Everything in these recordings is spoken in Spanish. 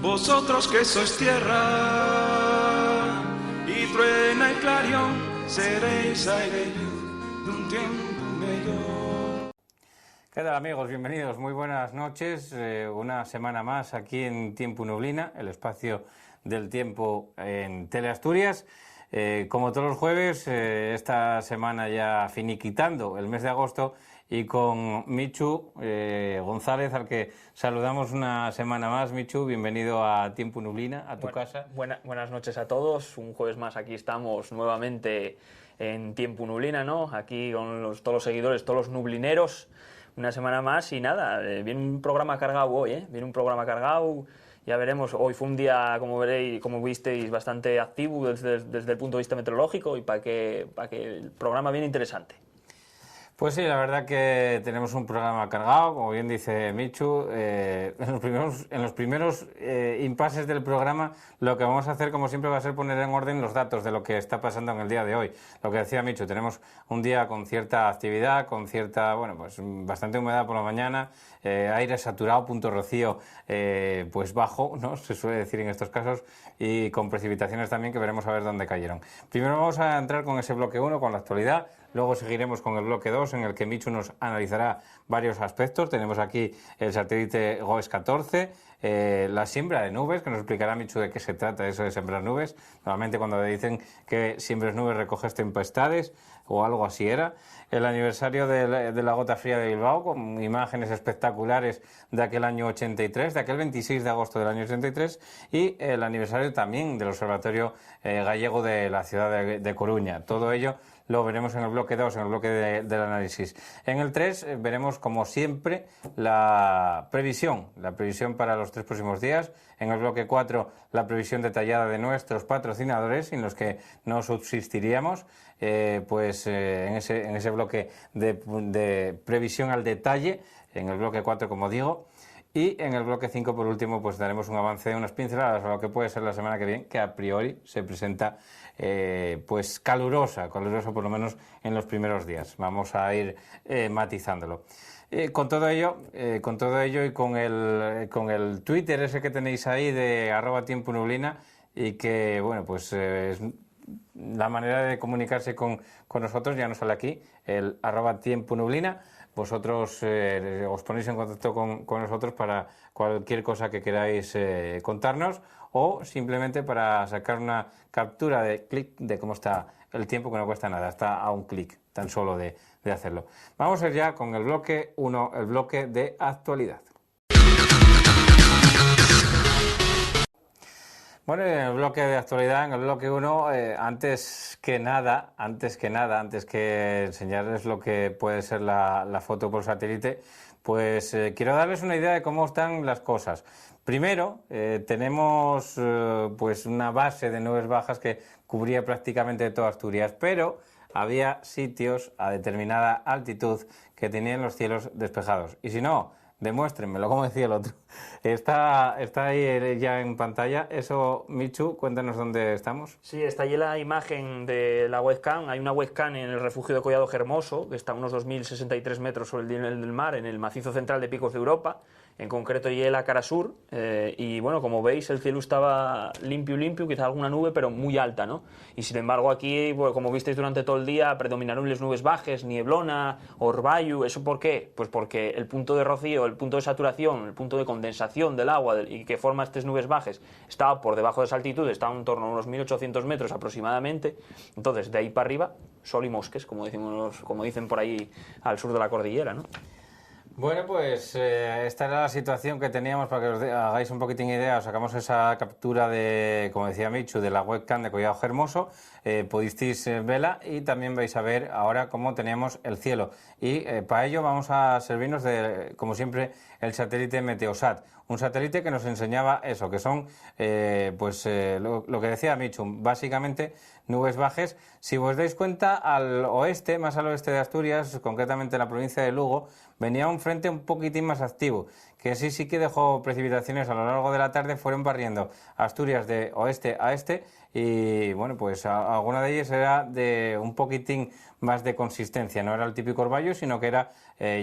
Vosotros que sois tierra, y truena el clarión, seréis aire y luz de un tiempo mejor. ¿Qué tal, amigos? Bienvenidos, muy buenas noches. Una semana más aquí en Tiempo Nublina, el espacio del tiempo en Teleasturias. Como todos los jueves, esta semana ya finiquitando el mes de agosto y con Michu González, al que saludamos una semana más. Michu, bienvenido a Tiempo Nublina, a tu casa. Buenas noches a todos. Un jueves más aquí estamos nuevamente en Tiempo Nublina, ¿no? Aquí con todos los seguidores, todos los nublineros. Una semana más y nada, viene un programa cargado hoy, ¿eh? Viene un programa cargado. Ya veremos, hoy fue un día, como veréis, como visteis, bastante activo desde el punto de vista meteorológico y para que el programa viene interesante. Pues sí, la verdad que tenemos un programa cargado, como bien dice Michu. En los primeros impases del programa, lo que vamos a hacer, como siempre, va a ser poner en orden los datos de lo que está pasando en el día de hoy. Lo que decía Michu, tenemos un día con cierta actividad, con cierta, pues bastante humedad por la mañana, aire saturado, punto rocío, pues bajo, ¿no? Se suele decir en estos casos, y con precipitaciones también, que veremos a ver dónde cayeron. Primero vamos a entrar con ese bloque 1, con la actualidad. Luego seguiremos con el bloque 2, en el que Michu nos analizará varios aspectos. Tenemos aquí el satélite GOES-14, la siembra de nubes, que nos explicará Michu de qué se trata eso de sembrar nubes. Normalmente cuando dicen que siembres nubes recoges tempestades o algo así era. El aniversario de la gota fría de Bilbao, con imágenes espectaculares de aquel año 83, de aquel 26 de agosto del año 83, y el aniversario también del Observatorio Gallego de la ciudad de Coruña. Todo ello lo veremos en el bloque 2, en el bloque del análisis. En el 3 veremos, como siempre, la previsión para los 3 próximos días. En el bloque 4, la previsión detallada de nuestros patrocinadores, sin los que no subsistiríamos. En ese bloque de previsión al detalle, en el bloque 4, como digo. Y en el bloque 5, por último, pues daremos un avance, unas pinceladas a lo que puede ser la semana que viene, que a priori se presenta pues calurosa por lo menos en los primeros días. Vamos a ir matizándolo. Con todo ello y con el Twitter ese que tenéis ahí de @tiemponublina, y que, bueno, pues es la manera de comunicarse con nosotros, ya no sale aquí, el @tiemponublina. Vosotros os ponéis en contacto con nosotros para cualquier cosa que queráis contarnos, o simplemente para sacar una captura de clic de cómo está el tiempo, que no cuesta nada, está a un clic tan solo de hacerlo. Vamos a ir ya con el bloque 1, el bloque de actualidad. Bueno, en el bloque de actualidad, en el bloque 1, antes que enseñarles lo que puede ser la foto por satélite, pues quiero darles una idea de cómo están las cosas. Primero, tenemos pues una base de nubes bajas que cubría prácticamente toda Asturias, pero había sitios a determinada altitud que tenían los cielos despejados. Y si no, demuéstrenmelo, como decía el otro. Está ahí ya en pantalla. Eso, Michu, cuéntanos dónde estamos. Sí, está ahí la imagen de la webcam. Hay una webcam en el refugio de Collado Hermoso, que está a unos 2.063 metros sobre el nivel del mar, en el macizo central de Picos de Europa. En concreto, llegué la cara sur, y bueno, como veis, el cielo estaba limpio, quizá alguna nube, pero muy alta, ¿no? Y sin embargo, aquí, bueno, como visteis durante todo el día, predominaron las nubes bajas, nieblona, orvallo. ¿Eso por qué? Pues porque el punto de rocío, el punto de saturación, el punto de condensación del agua y que forma estas nubes bajas estaba por debajo de esa altitud, estaba en torno a unos 1.800 metros aproximadamente. Entonces, de ahí para arriba, sol y mosques, como dicen por ahí al sur de la cordillera, ¿no? Bueno, pues esta era la situación que teníamos. Para que os hagáis un poquitín idea, os sacamos esa captura de, como decía Michu, de la webcam de Collado Hermoso. Pudisteis verla, y también vais a ver ahora cómo teníamos el cielo. Y para ello vamos a servirnos de, como siempre, el satélite Meteosat. Un satélite que nos enseñaba eso, que son lo que decía Michu, básicamente nubes bajas. Si os dais cuenta, al oeste, más al oeste de Asturias, concretamente en la provincia de Lugo, venía un frente un poquitín más activo, que sí que dejó precipitaciones a lo largo de la tarde, fueron barriendo Asturias de oeste a este, y bueno, pues alguna de ellas era de un poquitín más de consistencia, no era el típico orvallo, sino que era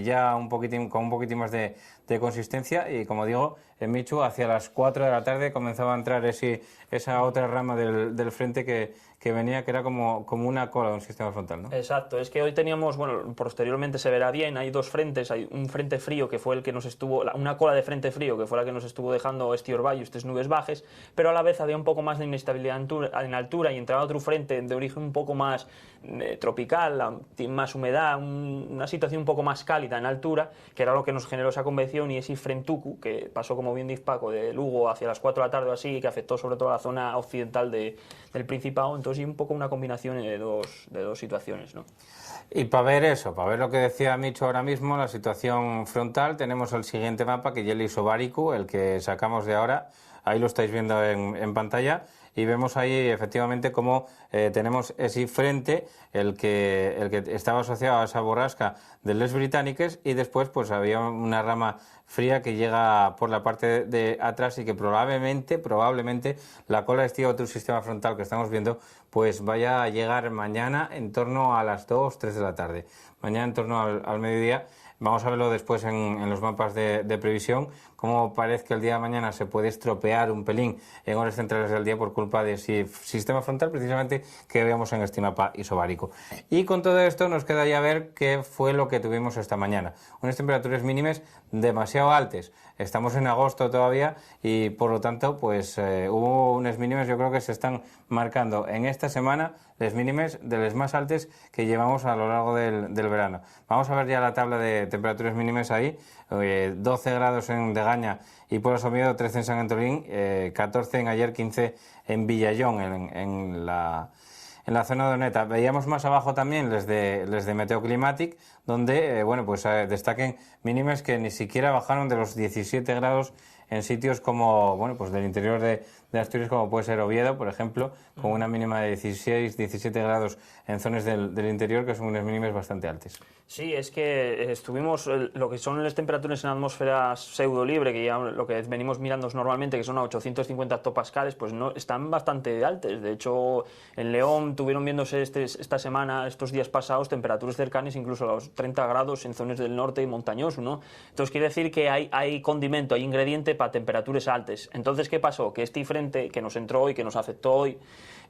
ya con un poquitín más de consistencia y, como digo, en Michu hacia las 4 de la tarde comenzaba a entrar esa otra rama del frente que venía, que era como una cola de un sistema frontal, ¿no? Exacto, es que hoy teníamos, bueno, posteriormente se verá bien, hay dos frentes, hay un frente frío que fue el que nos estuvo, una cola de frente frío que fue la que nos estuvo dejando este orvallo, estas nubes bajas, pero a la vez había un poco más de inestabilidad en altura y entraba otro frente de origen un poco más tropical, más humedad, una situación un poco más cálida en altura, que era lo que nos generó esa convección y ese frentuku que pasó, como bien dice Paco, de Lugo hacia las 4 de la tarde o así, que afectó sobre todo a la zona occidental del Principado, entonces y un poco una combinación de dos situaciones, ¿no? Y para ver lo que decía Micho ahora mismo, la situación frontal, tenemos el siguiente mapa, que es el isobárico, el que sacamos de ahora, ahí lo estáis viendo en pantalla, y vemos ahí efectivamente cómo tenemos ese frente, el que estaba asociado a esa borrasca de Les Britániques, y después pues había una rama fría que llega por la parte de atrás y que probablemente la cola de este otro sistema frontal que estamos viendo pues vaya a llegar mañana en torno a las 2, 3 de la tarde. Mañana en torno al mediodía. Vamos a verlo después en los mapas de previsión, cómo parece que el día de mañana se puede estropear un pelín en horas centrales del día por culpa de ese sistema frontal precisamente que veamos en este mapa isobárico. Y con todo esto nos queda ya ver qué fue lo que tuvimos esta mañana. Unas temperaturas mínimas demasiado altas. Estamos en agosto todavía y por lo tanto pues hubo unas mínimas, yo creo que se están marcando en esta semana las mínimas de las más altas que llevamos a lo largo del verano. Vamos a ver ya la tabla de temperaturas mínimas ahí, 12 grados en Degaña y Puebla Somiedo, 13 en San Antolín, 14 en Aller, 15 en Villallón, en la zona de Oneta. Veíamos más abajo también les de Meteoclimatic, donde destaquen mínimas que ni siquiera bajaron de los 17 grados en sitios como, pues del interior de Asturias, como puede ser Oviedo, por ejemplo, con una mínima de 16, 17 grados en zonas del interior, que son unas mínimas bastante altas. Sí, es que estuvimos, lo que son las temperaturas en atmósfera pseudo libre, que ya lo que venimos mirando normalmente, que son a 850 hectopascales, pues no están bastante altas. De hecho, en León tuvieron viéndose esta semana, estos días pasados, temperaturas cercanas incluso a los 30 grados en zonas del norte y montañoso, ¿no? Entonces quiere decir que hay condimento, hay ingrediente para temperaturas altas. Entonces, ¿qué pasó? Que este frente que nos entró hoy, que nos afectó hoy,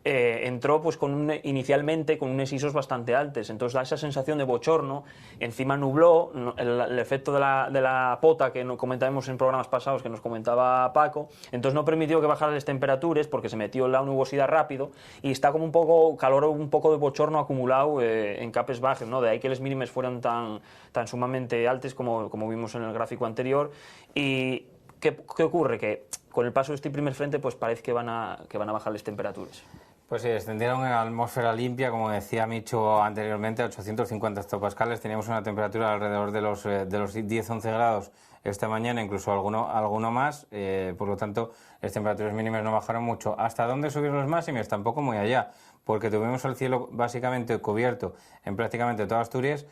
entró pues inicialmente con unos ISOs bastante altos, entonces da esa sensación de bochorno, encima nubló, el efecto de la pota que comentábamos en programas pasados, que nos comentaba Paco, entonces no permitió que bajaran las temperaturas porque se metió la nubosidad rápido y está como un poco calor, un poco de bochorno acumulado en capes bajas, ¿no? De ahí que las mínimas fueran tan sumamente altas como vimos en el gráfico anterior. Y ¿qué ocurre? Que con el paso de este primer frente pues parece que van a bajar las temperaturas. Pues sí, descendieron en atmósfera limpia, como decía Micho anteriormente, a 850 hectopascales. Teníamos una temperatura alrededor de los 10-11 grados esta mañana, incluso alguno más. Por lo tanto, las temperaturas mínimas no bajaron mucho. ¿Hasta dónde subieron las máximas? Tampoco muy allá, porque tuvimos el cielo básicamente cubierto en prácticamente toda Asturias.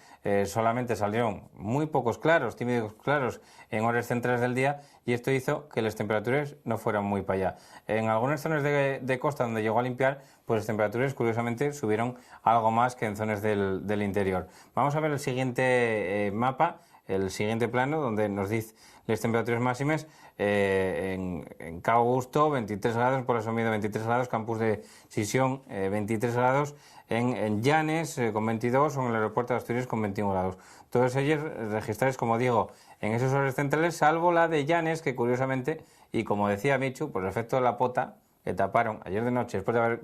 Solamente salieron muy pocos claros, tímidos claros, en horas centrales del día, y esto hizo que las temperaturas no fueran muy para allá. En algunas zonas de costa donde llegó a limpiar, pues las temperaturas curiosamente subieron algo más que en zonas del interior. Vamos a ver el siguiente mapa, el siguiente plano, donde nos dice las temperaturas máximas. En Cabo Augusto 23 grados, Puebla Somiedo 23 grados, Campus de Sisión 23 grados, en Llanes con 22 o en el aeropuerto de Asturias con 21 grados. Todos ellos registrados, como digo, en esos horas centrales, salvo la de Llanes, que curiosamente, y como decía Michu, por el efecto de la pota, que taparon ayer de noche, después de haber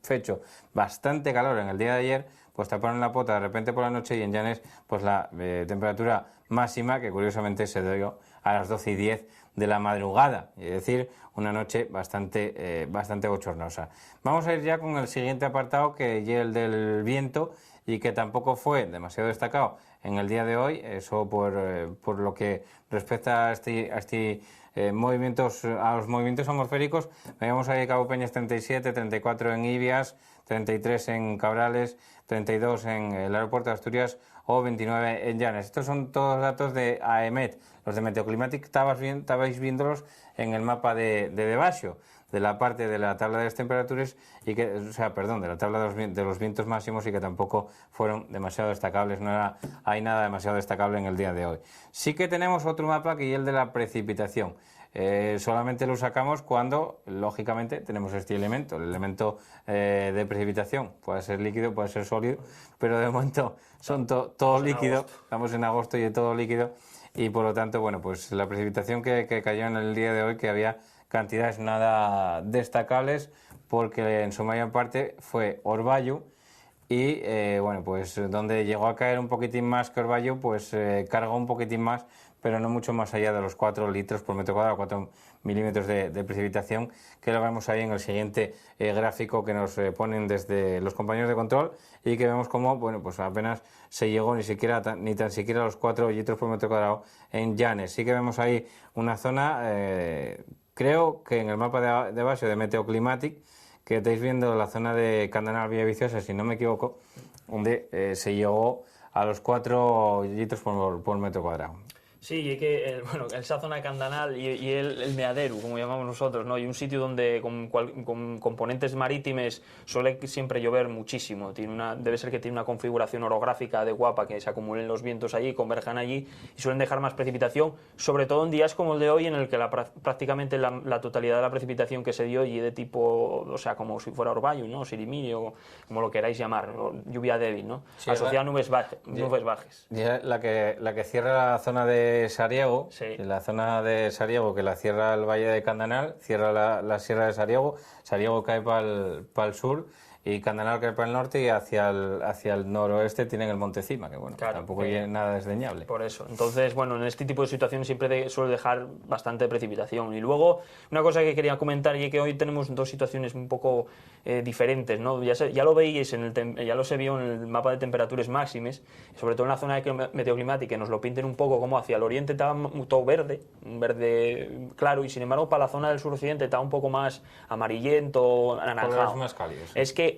hecho bastante calor en el día de ayer, pues taparon la pota de repente por la noche, y en Llanes pues la temperatura máxima, que curiosamente se dio a las 12:10 de la madrugada, es decir, una noche bastante bochornosa. Vamos a ir ya con el siguiente apartado, que es el del viento, y que tampoco fue demasiado destacado en el día de hoy, eso por lo que respecta a los movimientos atmosféricos. Veíamos ahí Cabo Peñas 37, 34 en Ibias, 33 en Cabrales, 32 en el aeropuerto de Asturias o 29 en Llanes. Estos son todos datos de AEMET. Los de Meteoclimatic estabais viéndolos en el mapa de Devasio, de la parte de la tabla de las temperaturas, de la tabla de los vientos máximos, y que tampoco fueron demasiado destacables, hay nada demasiado destacable en el día de hoy. Sí que tenemos otro mapa, que es el de la precipitación. Solamente lo sacamos cuando, lógicamente, tenemos este elemento, el elemento de precipitación. Puede ser líquido, puede ser sólido, pero de momento son todo líquido. Estamos en agosto y es todo líquido, y por lo tanto, bueno, pues la precipitación que cayó en el día de hoy, que había cantidades nada destacables, porque en su mayor parte fue Orbayu, y bueno, pues donde llegó a caer un poquitín más que Orbayu, pues cargó un poquitín más, pero no mucho más allá de los 4 litros por metro cuadrado, 4 milímetros de precipitación, que lo vemos ahí en el siguiente gráfico que nos ponen desde los compañeros de control, y que vemos como, bueno, pues apenas se llegó ni tan siquiera a los 4 litros por metro cuadrado en Llanes. Sí que vemos ahí una zona, creo que en el mapa de base de Meteoclimatic, que estáis viendo la zona de Candanal Villaviciosa, si no me equivoco, donde se llegó a los 4 litros por metro cuadrado. Sí, y que esa zona de Candanal y el Meaderu, como llamamos nosotros, ¿no? Y un sitio donde con componentes marítimes suele siempre llover muchísimo. Debe ser que tiene una configuración orográfica de guapa, que se acumulen los vientos allí, converjan allí y suelen dejar más precipitación, sobre todo en días como el de hoy, en el que prácticamente la totalidad de la precipitación que se dio y de tipo, o sea, como si fuera Orbayu, ¿no? Sirimiri, o como lo queráis llamar, lluvia débil, ¿no? Sí, asociada a nubes bajas. La que cierra la zona de Sariego, sí. La zona de Sariego, que la cierra el valle de Candanal, cierra la sierra de Sariego. Sariego cae para el sur y Candanal cae para el norte, y hacia el noroeste tienen el Monte Cima, que bueno, claro, tampoco es nada desdeñable. Por eso. Entonces, bueno, en este tipo de situaciones siempre suele dejar bastante precipitación. Y luego, una cosa que quería comentar, y que hoy tenemos dos situaciones un poco diferentes, ¿no? Ya lo veíais, ya lo se vio en el mapa de temperaturas máximas, sobre todo en la zona de Meteoclimatic, que nos lo pinten un poco como hacia el oriente estaba todo verde, un verde claro, y sin embargo para la zona del suroccidente estaba un poco más amarillento, anaranjado. Colores más cálidos. Es que,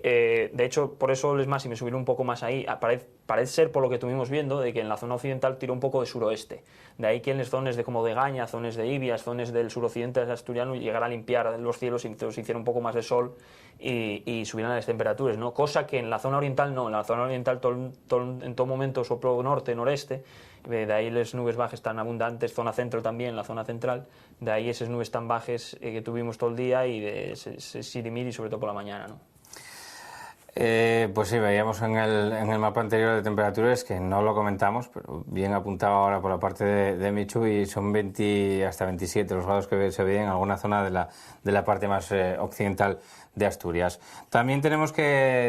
de hecho, por eso les más, y me subieron un poco más ahí, parece ser, por lo que estuvimos viendo, de que en la zona occidental tiró un poco de suroeste. De ahí que en las zonas de como de Gaña, zonas de Ibias, zonas del suroccidente asturiano, llegara a limpiar los cielos y entonces hiciera un poco más de sol y subieran las temperaturas, ¿no? Cosa que en la zona oriental no. En la zona oriental en todo momento sopló norte, noreste. De ahí las nubes bajas tan abundantes, zona centro también, la zona central. De ahí esas nubes tan bajas que tuvimos todo el día, y de Sirimiri, sobre todo por la mañana, ¿no? Pues sí, veíamos en el mapa anterior de temperaturas, que no lo comentamos, pero bien apuntado ahora por la parte de Michu, y son 20 hasta 27 los grados que se veían en alguna zona de la parte más occidental de Asturias. También tenemos que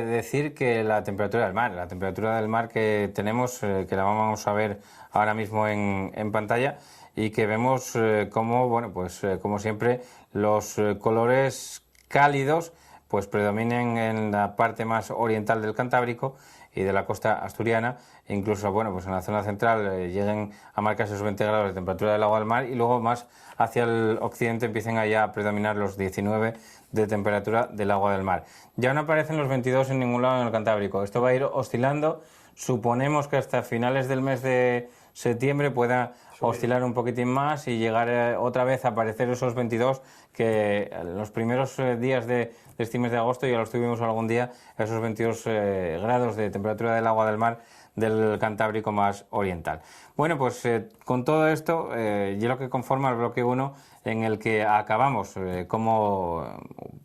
decir que la temperatura del mar que tenemos, que la vamos a ver ahora mismo en pantalla, y que vemos como, bueno, pues como siempre, los colores cálidos pues predominen en la parte más oriental del Cantábrico y de la costa asturiana, e incluso, bueno, pues en la zona central lleguen a marcarse esos 20 grados de temperatura del agua del mar, y luego más hacia el occidente empiecen allá a predominar los 19 de temperatura del agua del mar. Ya no aparecen los 22 en ningún lado en el Cantábrico. Esto va a ir oscilando. Suponemos que hasta finales del mes de septiembre pueda oscilar un poquitín más y llegar otra vez a aparecer esos 22, que en los primeros días de este mes de agosto ya los tuvimos algún día, esos 22 grados de temperatura del agua del mar del Cantábrico más oriental. Bueno, pues con todo esto, y lo que conforma el bloque 1, en el que acabamos, como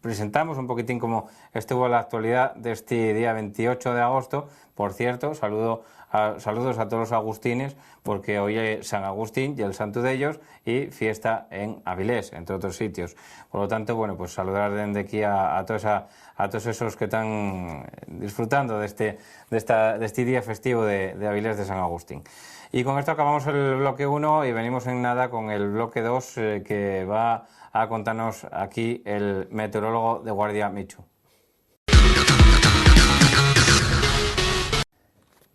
presentamos un poquitín cómo estuvo la actualidad de este día 28 de agosto. Por cierto, saludos a todos los agustines, porque hoy es San Agustín y el santo de ellos, y fiesta en Avilés, entre otros sitios. Por lo tanto, bueno, pues saludar desde aquí a todos esos que están disfrutando de este día festivo de Avilés de San Agustín. Y con esto acabamos el bloque 1 y venimos en nada con el bloque 2, que va a contarnos aquí el meteorólogo de guardia, Michu.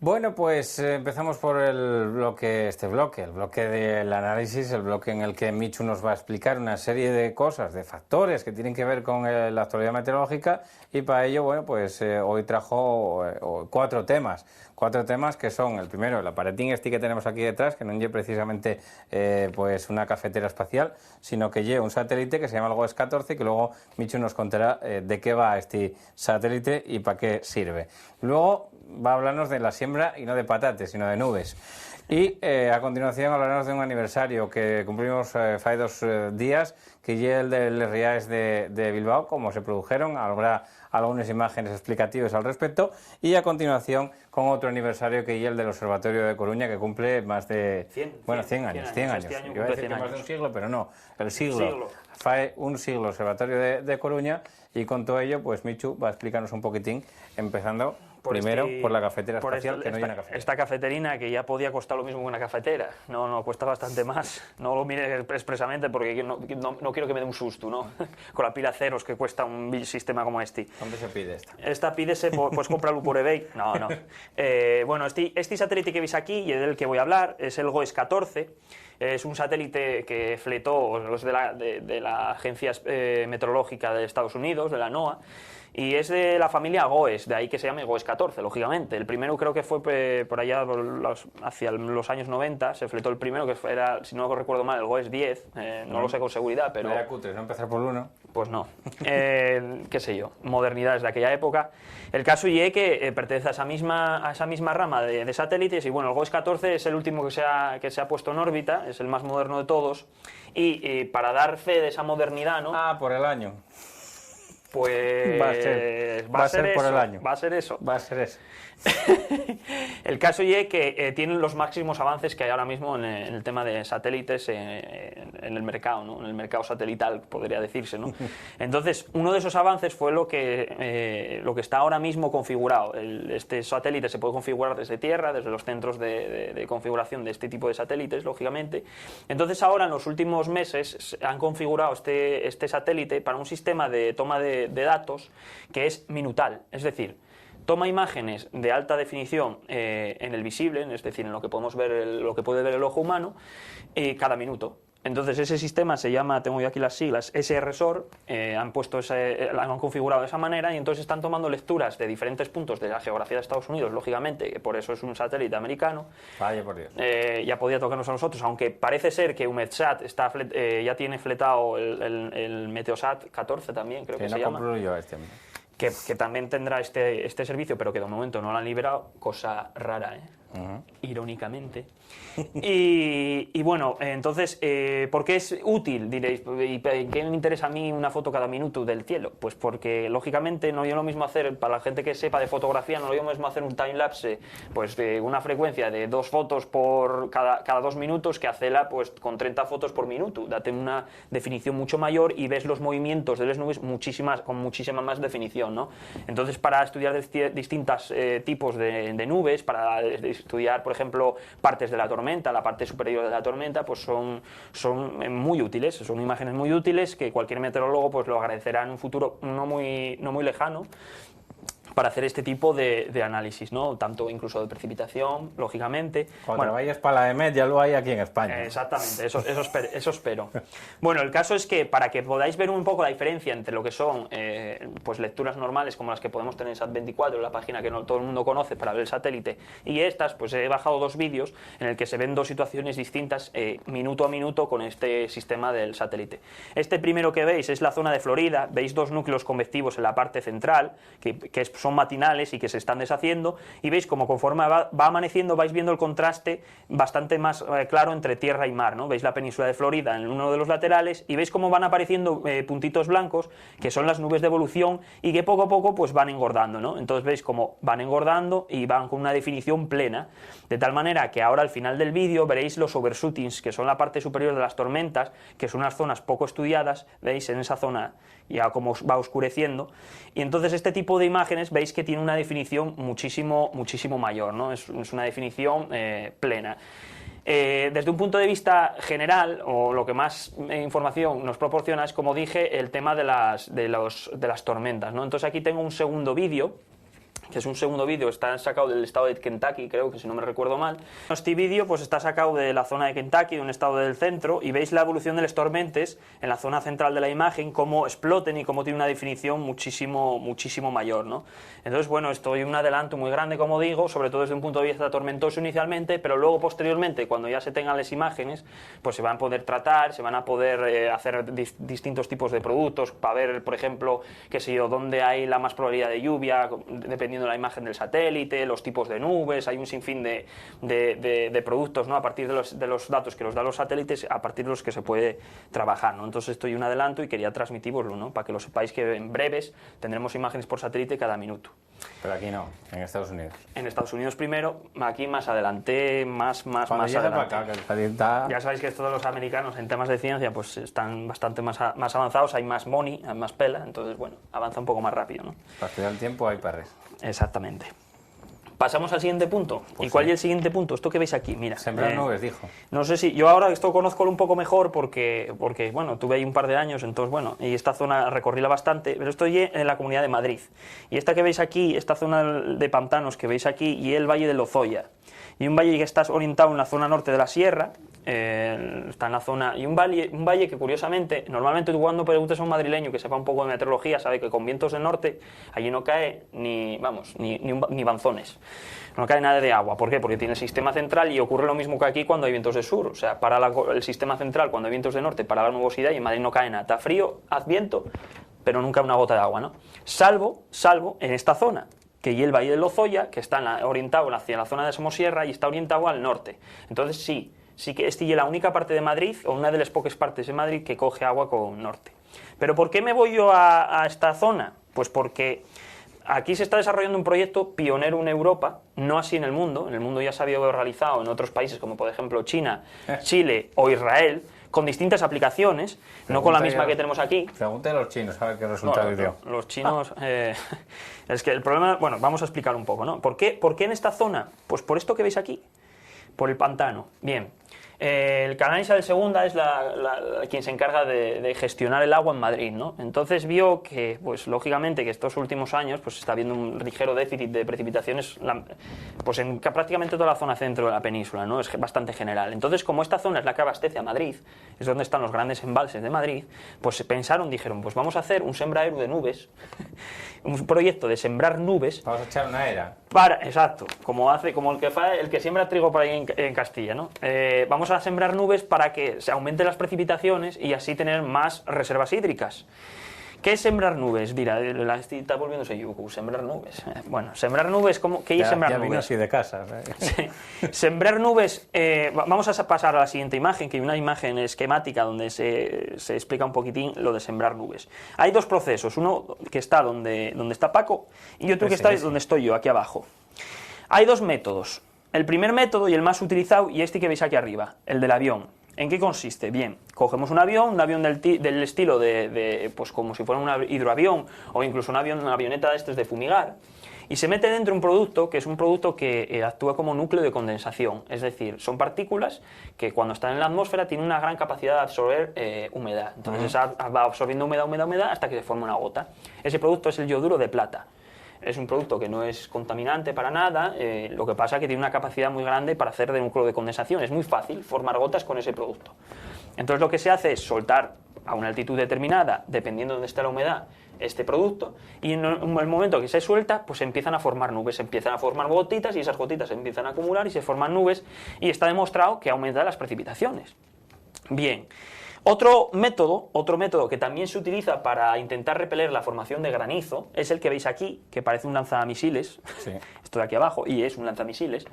Bueno, pues empezamos por el bloque del análisis, el bloque en el que Michu nos va a explicar una serie de cosas, de factores que tienen que ver con la actualidad meteorológica, y para ello, bueno, pues hoy trajo cuatro temas que son, el primero, el aparatín este que tenemos aquí detrás, que no lleva precisamente pues una cafetera espacial, sino que lleva un satélite que se llama el GOES 14, que luego Michu nos contará de qué va este satélite y para qué sirve. Luego va a hablarnos de la siembra, y no de patates, sino de nubes. Y a continuación hablaremos de un aniversario que cumplimos hace 2 días, que ya el del Riaes de Bilbao, cómo se produjeron, habrá algunas imágenes explicativas al respecto, y a continuación con otro aniversario que ya el del Observatorio de Coruña, que cumple más de 100 años. Este año Yo iba a decir que más de un siglo, pero no, el siglo. Fue un siglo el Observatorio de Coruña, y con todo ello, pues Michu va a explicarnos un poquitín, empezando primero por la cafetera espacial, que no hay una cafetera. Esta cafeterina, que ya podía costar lo mismo que una cafetera, no, cuesta bastante más. No lo mire expresamente porque no quiero que me dé un susto, ¿no? Con la pila ceros que cuesta un sistema como este. ¿Dónde se pide esta? Esta pídese, pues cómpralo por eBay. No. Bueno, este satélite que veis aquí, y del que voy a hablar, es el GOES 14. Es un satélite que fletó los de la Agencia Meteorológica de Estados Unidos, de la NOAA, y es de la familia GOES, de ahí que se llame GOES 14, lógicamente. El primero creo que fue por allá hacia los años 90, se fletó el primero, que era, si no recuerdo mal, el GOES 10, no lo sé con seguridad, pero... Vaya cutre, ¿no? Empezar por uno. Pues no, qué sé yo, modernidades de aquella época. El caso y que pertenece a esa misma rama de satélites, y bueno, el GOES 14 es el último que se ha puesto en órbita, es el más moderno de todos, y para dar fe de esa modernidad, ¿no? Ah, por el año. Pues va a ser por el año. Va a ser eso. El caso y que tienen los máximos avances que hay ahora mismo en el tema de satélites en el mercado, ¿no? En el mercado satelital, podría decirse, ¿no? Entonces, uno de esos avances fue lo que está ahora mismo configurado. Este satélite se puede configurar desde tierra, desde los centros de configuración de este tipo de satélites, lógicamente. Entonces, ahora, en los últimos meses, han configurado este satélite para un sistema de toma de datos que es minutal, es decir, toma imágenes de alta definición en el visible, es decir, en lo que podemos ver, lo que puede ver el ojo humano, cada minuto. Entonces ese sistema se llama, tengo yo aquí las siglas, SRSOR, han configurado de esa manera, y entonces están tomando lecturas de diferentes puntos de la geografía de Estados Unidos, lógicamente, que por eso es un satélite americano. Vaya por Dios. Ya podía tocarnos a nosotros, aunque parece ser que UMETSAT ya tiene fletado el Meteosat 14 también, creo que se llama. No yo este. Que también tendrá este servicio, pero que de momento no lo han liberado, cosa rara, irónicamente. Y bueno, entonces, ¿por qué es útil? Diréis, ¿y qué me interesa a mí una foto cada minuto del cielo? Pues porque, lógicamente, no es lo mismo hacer, para la gente que sepa de fotografía, no es lo mismo hacer un timelapse pues, de una frecuencia de 2 fotos por cada 2 minutos que hacerla pues, con 30 fotos por minuto. Date una definición mucho mayor y ves los movimientos de las nubes con muchísima más definición, ¿no? Entonces, para estudiar distintos tipos de nubes, para estudiar, por ejemplo, partes de la tormenta, la parte superior de la tormenta, pues son muy útiles, son imágenes muy útiles que cualquier meteorólogo pues lo agradecerá en un futuro no muy lejano, para hacer este tipo de análisis, ¿no? Tanto incluso de precipitación, lógicamente. Cuando vayas para la EMET ya lo hay aquí en España. Exactamente, eso espero. Bueno, el caso es que para que podáis ver un poco la diferencia entre lo que son pues lecturas normales como las que podemos tener en SAT24, la página que no todo el mundo conoce para ver el satélite, y estas, pues he bajado 2 vídeos en el que se ven 2 situaciones distintas minuto a minuto con este sistema del satélite. Este primero que veis es la zona de Florida, veis 2 núcleos convectivos en la parte central, que son matinales y que se están deshaciendo, y veis como conforme va amaneciendo vais viendo el contraste bastante más claro entre tierra y mar, ¿no? Veis la península de Florida en uno de los laterales y veis cómo van apareciendo puntitos blancos que son las nubes de evolución y que poco a poco pues van engordando, ¿no? Entonces veis cómo van engordando y van con una definición plena, de tal manera que ahora al final del vídeo veréis los overshootings, que son la parte superior de las tormentas, que son unas zonas poco estudiadas, veis en esa zona ya como va oscureciendo, y entonces este tipo de imágenes veis que tiene una definición muchísimo mayor, ¿no? Es una definición plena. Desde un punto de vista general, o lo que más información nos proporciona es, como dije, el tema de las tormentas, ¿no? Entonces aquí tengo un segundo vídeo que es un segundo vídeo, está sacado del estado de Kentucky, creo que si no me recuerdo mal. Este vídeo pues está sacado de la zona de Kentucky, de un estado del centro, y veis la evolución de los tormentes en la zona central de la imagen, cómo exploten y cómo tiene una definición muchísimo mayor, ¿no? Entonces, bueno, esto es un adelanto muy grande, como digo, sobre todo desde un punto de vista tormentoso inicialmente, pero luego posteriormente, cuando ya se tengan las imágenes, pues se van a poder tratar, se van a poder hacer distintos tipos de productos para ver, por ejemplo, qué sé yo, dónde hay la más probabilidad de lluvia, dependiendo de la imagen del satélite, los tipos de nubes, hay un sinfín de productos, ¿no? A partir de los datos que los dan los satélites, a partir de los que se puede trabajar, ¿no? Entonces esto es un adelanto y quería transmitiroslo, ¿no? Para que lo sepáis, que en breves tendremos imágenes por satélite cada minuto. Pero aquí no, en Estados Unidos. En Estados Unidos primero, aquí más adelante, más adelante. Para acá, que está... Ya sabéis que todos los americanos en temas de ciencia pues están bastante más avanzados, hay más money, hay más pela, entonces bueno, avanza un poco más rápido, ¿no? Para estudiar el tiempo hay parres. Exactamente. Pasamos al siguiente punto. Pues ¿Y cuál sí. es el siguiente punto? Esto que veis aquí, mira. Sembrar nubes, dijo. No sé si... Yo ahora esto conozco un poco mejor porque, bueno, tuve ahí un par de años, entonces, bueno, y esta zona recorríla bastante, pero estoy en la Comunidad de Madrid. Y esta que veis aquí, esta zona de pantanos que veis aquí, y el Valle de Lozoya. Y un valle que está orientado en la zona norte de la sierra, está en la zona... Y un valle que, curiosamente, normalmente tú cuando preguntas a un madrileño que sepa un poco de meteorología, sabe que con vientos del norte allí no cae ni banzones. No cae nada de agua. ¿Por qué? Porque tiene el sistema central y ocurre lo mismo que aquí cuando hay vientos de sur. O sea, para el sistema central cuando hay vientos de norte, para la nubosidad, y en Madrid no cae nada. Está frío, haz viento, pero nunca una gota de agua, ¿no? Salvo en esta zona, que y el Valle de Lozoya, que está orientado hacia la zona de Somosierra y está orientado al norte. Entonces sí que esta es la única parte de Madrid, o una de las pocas partes de Madrid que coge agua con norte. ¿Pero por qué me voy yo a esta zona? Pues porque aquí se está desarrollando un proyecto pionero en Europa, no así en el mundo. En el mundo ya se había realizado en otros países como por ejemplo China, Chile o Israel, con distintas aplicaciones, no con la misma que tenemos aquí. Pregúntale a los chinos a ver qué resultado dio. Los chinos... es que el problema... Bueno, vamos a explicar un poco, ¿no? ¿Por qué en esta zona? Pues por esto que veis aquí, por el pantano. Bien. El canal Isabel II es quien se encarga de gestionar el agua en Madrid, ¿no? Entonces vio que, pues lógicamente, que estos últimos años pues está habiendo un ligero déficit de precipitaciones pues en prácticamente toda la zona centro de la península, ¿no? Es bastante general. Entonces, como esta zona es la que abastece a Madrid, es donde están los grandes embalses de Madrid, pues dijeron, pues vamos a hacer un sembraero de nubes, un proyecto de sembrar nubes. Vamos a echar una era. Exacto, como el que siembra trigo por ahí en Castilla, ¿no? Vamos a sembrar nubes para que se aumenten las precipitaciones y así tener más reservas hídricas. ¿Qué es sembrar nubes? Mira, está volviéndose yucu, sembrar nubes. Bueno, sembrar nubes, ¿qué es sembrar nubes? Ya vino así de casa. Sí. Sembrar nubes, vamos a pasar a la siguiente imagen, que hay una imagen esquemática donde se explica un poquitín lo de sembrar nubes. Hay dos procesos, uno que está donde está Paco y otro que está donde estoy yo, aquí abajo. Hay dos métodos. El primer método y el más utilizado, y este que veis aquí arriba, el del avión. ¿En qué consiste? Bien, cogemos un avión del estilo pues como si fuera un hidroavión o incluso una avioneta de estos de fumigar, y se mete dentro un producto que es un producto que actúa como núcleo de condensación, es decir, son partículas que cuando están en la atmósfera tienen una gran capacidad de absorber humedad. Entonces va absorbiendo humedad hasta que se forma una gota. Ese producto es el yoduro de plata. Es un producto que no es contaminante para nada, lo que pasa es que tiene una capacidad muy grande para hacer de núcleo de condensación. Es muy fácil formar gotas con ese producto. Entonces lo que se hace es soltar a una altitud determinada, dependiendo de dónde esté la humedad, este producto, y en el momento que se suelta, pues se empiezan a formar nubes, se empiezan a formar gotitas, y esas gotitas se empiezan a acumular y se forman nubes, y está demostrado que aumenta las precipitaciones. Bien. Otro método que también se utiliza para intentar repeler la formación de granizo es el que veis aquí, que parece un lanzamisiles, sí. Esto de aquí abajo, y es un lanzamisiles.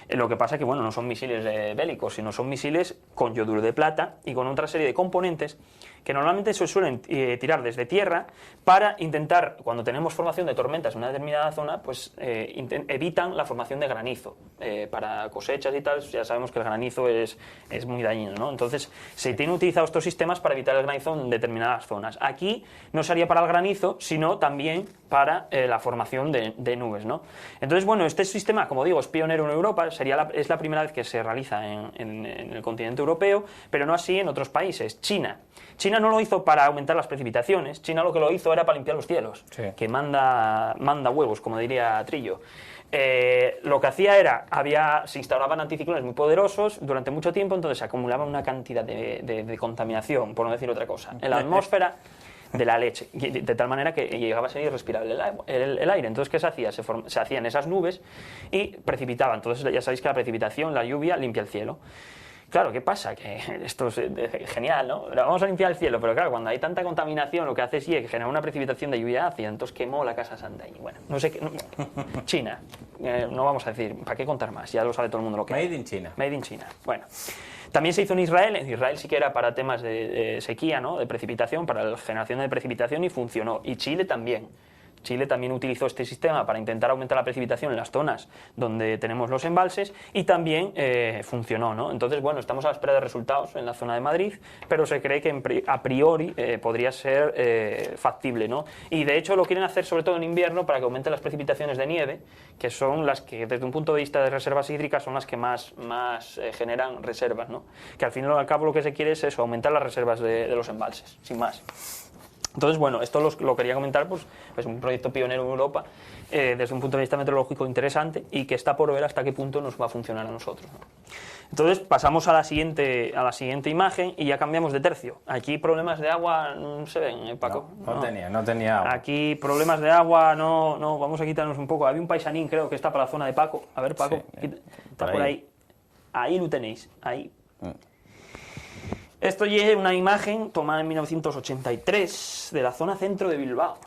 Lo que pasa que, bueno, no son misiles bélicos, sino son misiles con yoduro de plata y con otra serie de componentes que normalmente se suelen tirar desde tierra para intentar, cuando tenemos formación de tormentas en una determinada zona, pues evitan la formación de granizo. Para cosechas y tal, ya sabemos que el granizo es muy dañino, ¿no? Entonces, se tienen utilizados estos sistemas para evitar el granizo en determinadas zonas. Aquí no sería para el granizo, sino también para la formación de nubes, ¿no? Entonces, bueno, este sistema, como digo, es pionero en Europa, es la primera vez que se realiza en el continente europeo, pero no así en otros países. China China no lo hizo para aumentar las precipitaciones, China lo que lo hizo era para limpiar los cielos, Sí. que manda huevos, como diría Trillo. Lo que hacía era, se instauraban anticiclones muy poderosos durante mucho tiempo, entonces se acumulaba una cantidad de contaminación, por no decir otra cosa, en la atmósfera de la leche, de tal manera que llegaba a ser irrespirable el aire. Entonces, ¿qué se hacía? Se hacían esas nubes y precipitaban. Entonces, ya sabéis que la precipitación, la lluvia, limpia el cielo. Claro, ¿qué pasa? Que esto es genial, ¿no? Vamos a limpiar el cielo, pero claro, cuando hay tanta contaminación, lo que hace es generar una precipitación de lluvia ácida, entonces quemó la Casa Santa. Y bueno, no sé qué. China, no vamos a decir, ¿para qué contar más? Ya lo sabe todo el mundo lo que Made in China. Made in China. Bueno. También se hizo en Israel sí que era para temas de sequía, ¿no? De precipitación, para la generación de precipitación y funcionó. Y Chile también. Chile también utilizó este sistema para intentar aumentar la precipitación en las zonas donde tenemos los embalses y también funcionó, ¿no? Entonces, bueno, estamos a la espera de resultados en la zona de Madrid, pero se cree que a priori podría ser factible, ¿no? Y de hecho lo quieren hacer sobre todo en invierno para que aumenten las precipitaciones de nieve, que son las que desde un punto de vista de reservas hídricas son las que más generan reservas, ¿no? Que al fin y al cabo lo que se quiere es eso, aumentar las reservas de los embalses, sin más. Entonces, bueno, esto lo quería comentar, pues es un proyecto pionero en Europa, desde un punto de vista meteorológico interesante y que está por ver hasta qué punto nos va a funcionar a nosotros, ¿no? Entonces, pasamos a la siguiente imagen y ya cambiamos de tercio. Aquí problemas de agua no se ven, Paco. No tenía agua. Aquí problemas de agua, no, vamos a quitarnos un poco. Había un paisanín, creo que está para la zona de Paco. A ver, Paco, Sí, está por ahí. Ahí lo tenéis, ahí. Esto es una imagen tomada en 1983 de la zona centro de Bilbao.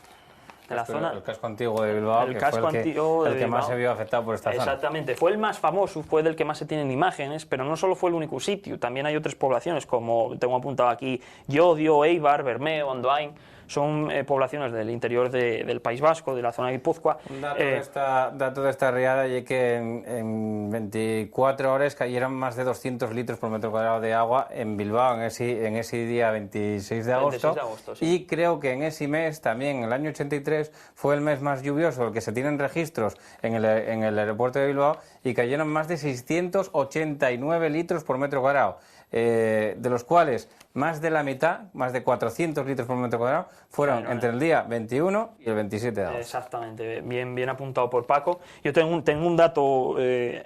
El casco antiguo de Bilbao, el que casco fue antiguo de el que más Bilbao. se vio afectado por esta zona. Exactamente, fue el más famoso, fue del que más se tienen imágenes, pero no solo fue el único sitio, también hay otras poblaciones, como tengo apuntado aquí, Llodio, Eibar, Bermeo, Andoain, son poblaciones del interior del País Vasco, de la zona de Guipúzcoa. Un dato de esta riada es que en 24 horas cayeron más de 200 litros por metro cuadrado de agua en Bilbao en ese día 26 de agosto. 26 de agosto, sí. Y creo que en ese mes, también en el año 83, fue el mes más lluvioso, el que se tienen registros en el aeropuerto de Bilbao, y cayeron más de 689 litros por metro cuadrado. De los cuales más de la mitad, más de 400 litros por metro cuadrado, fueron entre el día 21 y el 27 de agosto. Exactamente, bien apuntado por Paco. Yo tengo un dato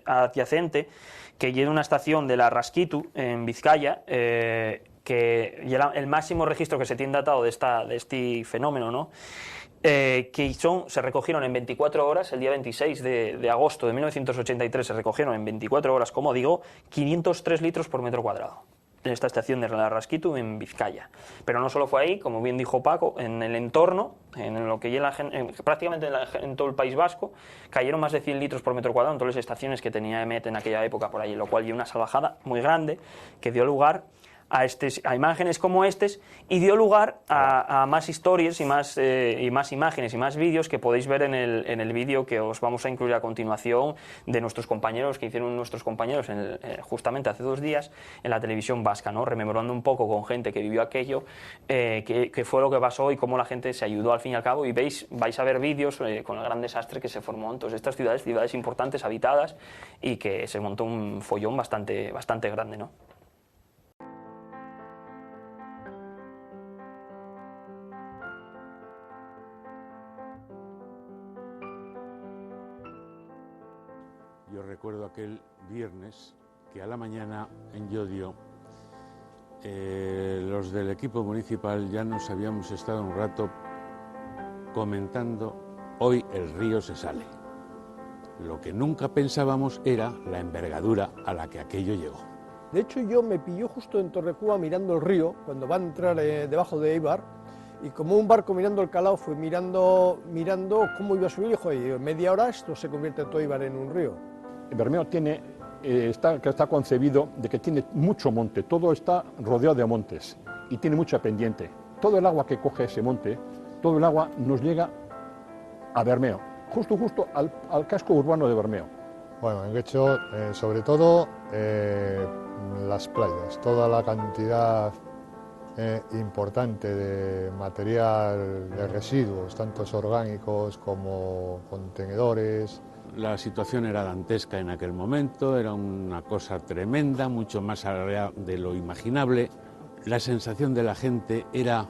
adyacente, que lleva una estación de la Rasquitu, en Vizcaya, que el máximo registro que se tiene datado de este fenómeno, ¿no? Se recogieron en 24 horas, el día 26 de agosto de 1983 se recogieron en 24 horas, como digo, 503 litros por metro cuadrado en esta estación de la Rasquitu en Vizcaya. Pero no solo fue ahí, como bien dijo Paco, en el entorno, en lo que prácticamente en todo el País Vasco, cayeron más de 100 litros por metro cuadrado en todas las estaciones que tenía EMET en aquella época por allí, lo cual dio una salvajada muy grande que dio lugar a imágenes como estas y dio lugar a más historias y más imágenes y más vídeos que podéis ver en el vídeo que os vamos a incluir a continuación de nuestros compañeros, que hicieron nuestros compañeros justamente hace 2 días en la televisión vasca, ¿no? Rememorando un poco con gente que vivió aquello, que fue lo que pasó y cómo la gente se ayudó al fin y al cabo, y vais a ver vídeos con el gran desastre que se formó en todas estas ciudades importantes, habitadas, y que se montó un follón bastante grande, ¿no? Yo recuerdo aquel viernes que a la mañana en Llodio los del equipo municipal ya nos habíamos estado un rato comentando: hoy el río se sale. Lo que nunca pensábamos era la envergadura a la que aquello llegó. De hecho, yo me pilló justo en Torrecúa mirando el río, cuando va a entrar debajo de Eibar, y como un barco mirando el calao, fui mirando cómo iba a subir, y joder, en media hora esto se convierte todo Eibar en un río. Bermeo está concebido de que tiene mucho monte, todo está rodeado de montes y tiene mucha pendiente. Todo el agua que coge ese monte, todo el agua nos llega a Bermeo, justo al casco urbano de Bermeo. Bueno, en Guecho, sobre todo las playas, toda la cantidad importante de material, de residuos, tantos orgánicos como contenedores. La situación era dantesca en aquel momento, era una cosa tremenda, mucho más allá de lo imaginable. la sensación de la gente era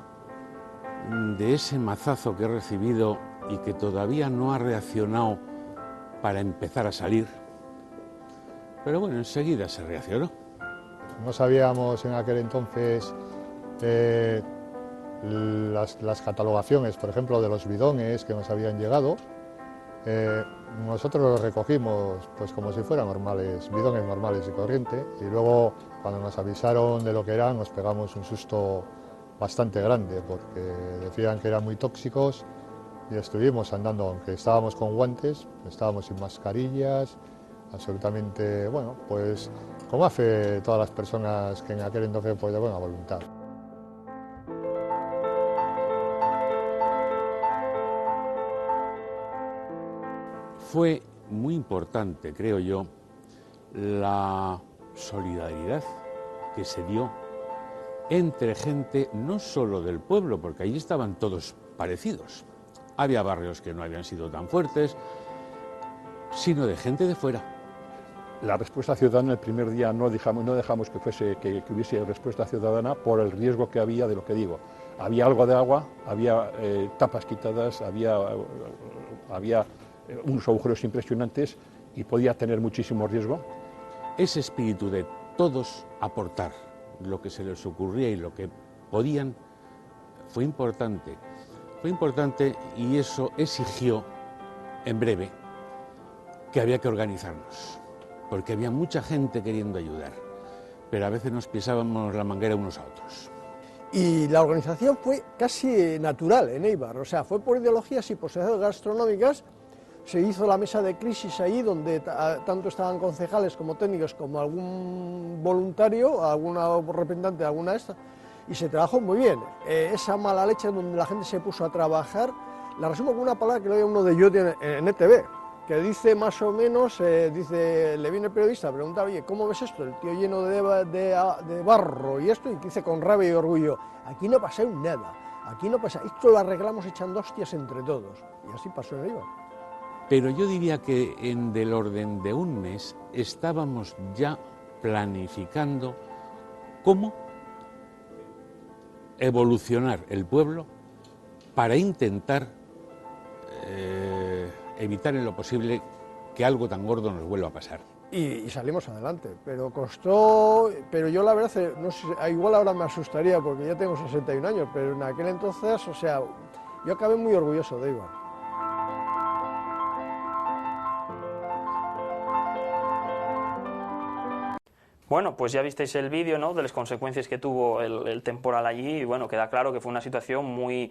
de ese mazazo que he recibido y que todavía no ha reaccionado para empezar a salir. Pero bueno, enseguida se reaccionó. No sabíamos en aquel entonces las catalogaciones, por ejemplo, de los bidones que nos habían llegado. Nosotros los recogimos pues como si fueran normales, bidones normales y corriente, y luego cuando nos avisaron de lo que eran nos pegamos un susto bastante grande porque decían que eran muy tóxicos y estuvimos andando, aunque estábamos con guantes, estábamos sin mascarillas, absolutamente, bueno, pues como hace todas las personas que en aquel entonces pues de buena voluntad. Fue muy importante, creo yo, la solidaridad que se dio entre gente no solo del pueblo, porque allí estaban todos parecidos. Había barrios que no habían sido tan fuertes, sino de gente de fuera. La respuesta ciudadana el primer día no dejamos que hubiese respuesta ciudadana por el riesgo que había de lo que digo. Había algo de agua, había tapas quitadas, había unos agujeros impresionantes y podía tener muchísimo riesgo. Ese espíritu de todos aportar lo que se les ocurría y lo que podían fue importante. Fue importante y eso exigió, en breve, que había que organizarnos, porque había mucha gente queriendo ayudar, pero a veces nos pisábamos la manguera unos a otros. Y la organización fue casi natural en Éibar, o sea, fue por ideologías y posibilidades gastronómicas. Se hizo la mesa de crisis ahí, donde tanto estaban concejales como técnicos, como algún voluntario, alguna representante de alguna de estas, y se trabajó muy bien. Esa mala leche donde la gente se puso a trabajar, la resumo con una palabra que lo oía uno de Yoti en ETV, que dice más o menos, le viene el periodista a preguntar, oye, ¿cómo ves esto? El tío lleno de barro y esto, y dice con rabia y orgullo, aquí no pasa nada, aquí no pasa, esto lo arreglamos echando hostias entre todos, y así pasó en Éibar. Pero yo diría que en del orden de un mes estábamos ya planificando cómo evolucionar el pueblo para intentar evitar en lo posible que algo tan gordo nos vuelva a pasar. Y salimos adelante, pero costó, pero yo la verdad, no sé, igual ahora me asustaría porque ya tengo 61 años, pero en aquel entonces, o sea, yo acabé muy orgulloso de Éibar. Bueno, pues ya visteis el vídeo, ¿no?, de las consecuencias que tuvo el temporal allí, y bueno, queda claro que fue una situación muy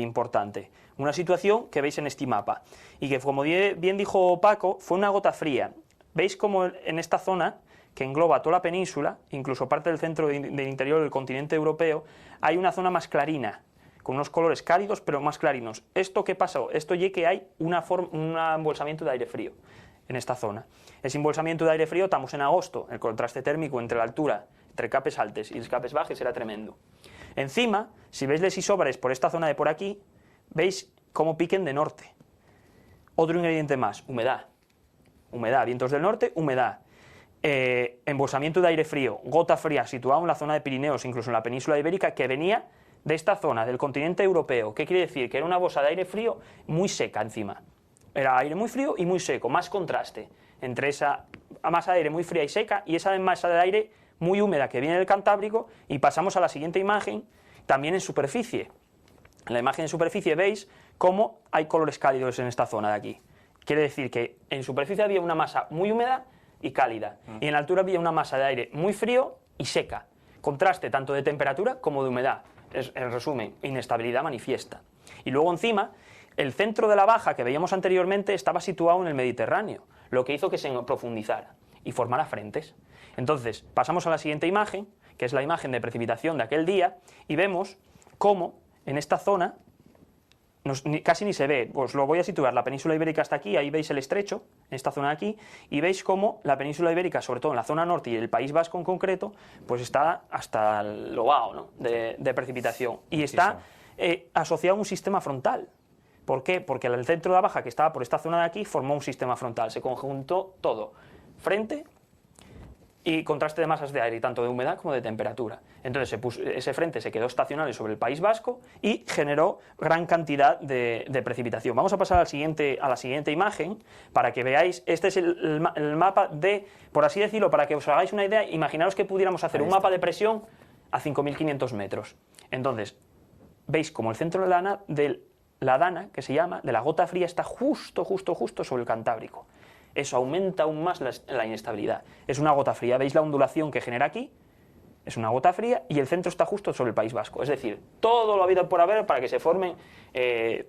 importante. Una situación que veis en este mapa, y que, como bien dijo Paco, fue una gota fría. Veis como en esta zona, que engloba toda la península, incluso parte del centro del interior del continente europeo, hay una zona más clarina, con unos colores cálidos, pero más clarinos. ¿Esto qué pasó? Esto ya que hay un embolsamiento de aire frío en esta zona. Ese embolsamiento de aire frío, estamos en agosto, el contraste térmico entre la altura, entre capes altes y los capes bajes era tremendo. Encima, si veis les isóbares por esta zona de por aquí, veis cómo piquen de norte. Otro ingrediente más, humedad. Humedad, vientos del norte, humedad. Embolsamiento de aire frío, gota fría, situado en la zona de Pirineos, incluso en la península ibérica, que venía de esta zona, del continente europeo. ¿Qué quiere decir? Que era una bolsa de aire frío muy seca encima. Era aire muy frío y muy seco, más contraste entre esa masa de aire muy fría y seca y esa masa de aire muy húmeda que viene del Cantábrico. Y pasamos a la siguiente imagen, también en superficie. En la imagen de superficie veis cómo hay colores cálidos en esta zona de aquí. Quiere decir que en superficie había una masa muy húmeda y cálida, y en la altura había una masa de aire muy frío y seca. Contraste tanto de temperatura como de humedad. En resumen, inestabilidad manifiesta. Y luego encima, el centro de la baja que veíamos anteriormente estaba situado en el Mediterráneo, lo que hizo que se profundizara y formara frentes. Entonces, pasamos a la siguiente imagen, que es la imagen de precipitación de aquel día, y vemos cómo en esta zona casi ni se ve. Os lo voy a situar, la península ibérica está aquí, ahí veis el estrecho, en esta zona de aquí, y veis cómo la península ibérica, sobre todo en la zona norte y el País Vasco en concreto, pues está hasta lo bajo, ¿no?, de precipitación, y está asociado a un sistema frontal. ¿Por qué? Porque el centro de la baja, que estaba por esta zona de aquí, formó un sistema frontal, se conjuntó todo, frente y contraste de masas de aire, tanto de humedad como de temperatura. Entonces ese frente se quedó estacionario sobre el País Vasco y generó gran cantidad de precipitación. Vamos a pasar a la siguiente imagen para que veáis. Este es el mapa de, por así decirlo, para que os hagáis una idea, imaginaos que pudiéramos hacer un mapa de presión a 5.500 metros. Entonces, veis como el centro de la dana, que se llama, de la gota fría, está justo sobre el Cantábrico. Eso aumenta aún más la inestabilidad. Es una gota fría, veis la ondulación que genera aquí, es una gota fría y el centro está justo sobre el País Vasco. Es decir, todo lo habido por haber para que se formen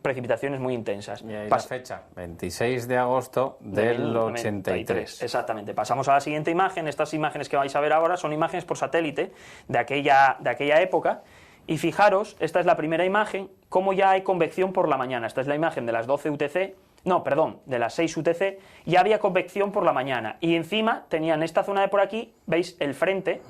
precipitaciones muy intensas. Y ahí la fecha, 26 de agosto del 83. Exactamente. Pasamos a la siguiente imagen. Estas imágenes que vais a ver ahora son imágenes por satélite de aquella época. Y fijaros, esta es la primera imagen, cómo ya hay convección por la mañana. Esta es la imagen de las 12 UTC. No, perdón, de las 6 UTC, ya había convección por la mañana. Y encima tenían esta zona de por aquí, veis el frente,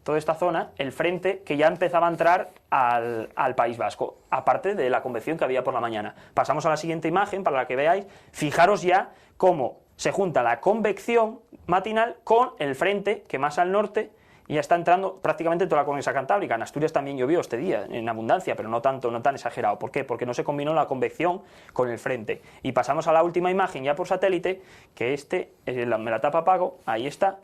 toda esta zona, el frente que ya empezaba a entrar al País Vasco, aparte de la convección que había por la mañana. Pasamos a la siguiente imagen para la que veáis. Fijaros ya cómo se junta la convección matinal con el frente que más al norte y ya está entrando prácticamente toda la cornisa cantábrica. En Asturias también llovió este día, en abundancia, pero no tan exagerado. ¿Por qué? Porque no se combinó la convección con el frente. Y pasamos a la última imagen ya por satélite, que me la tapa Pago, ahí está.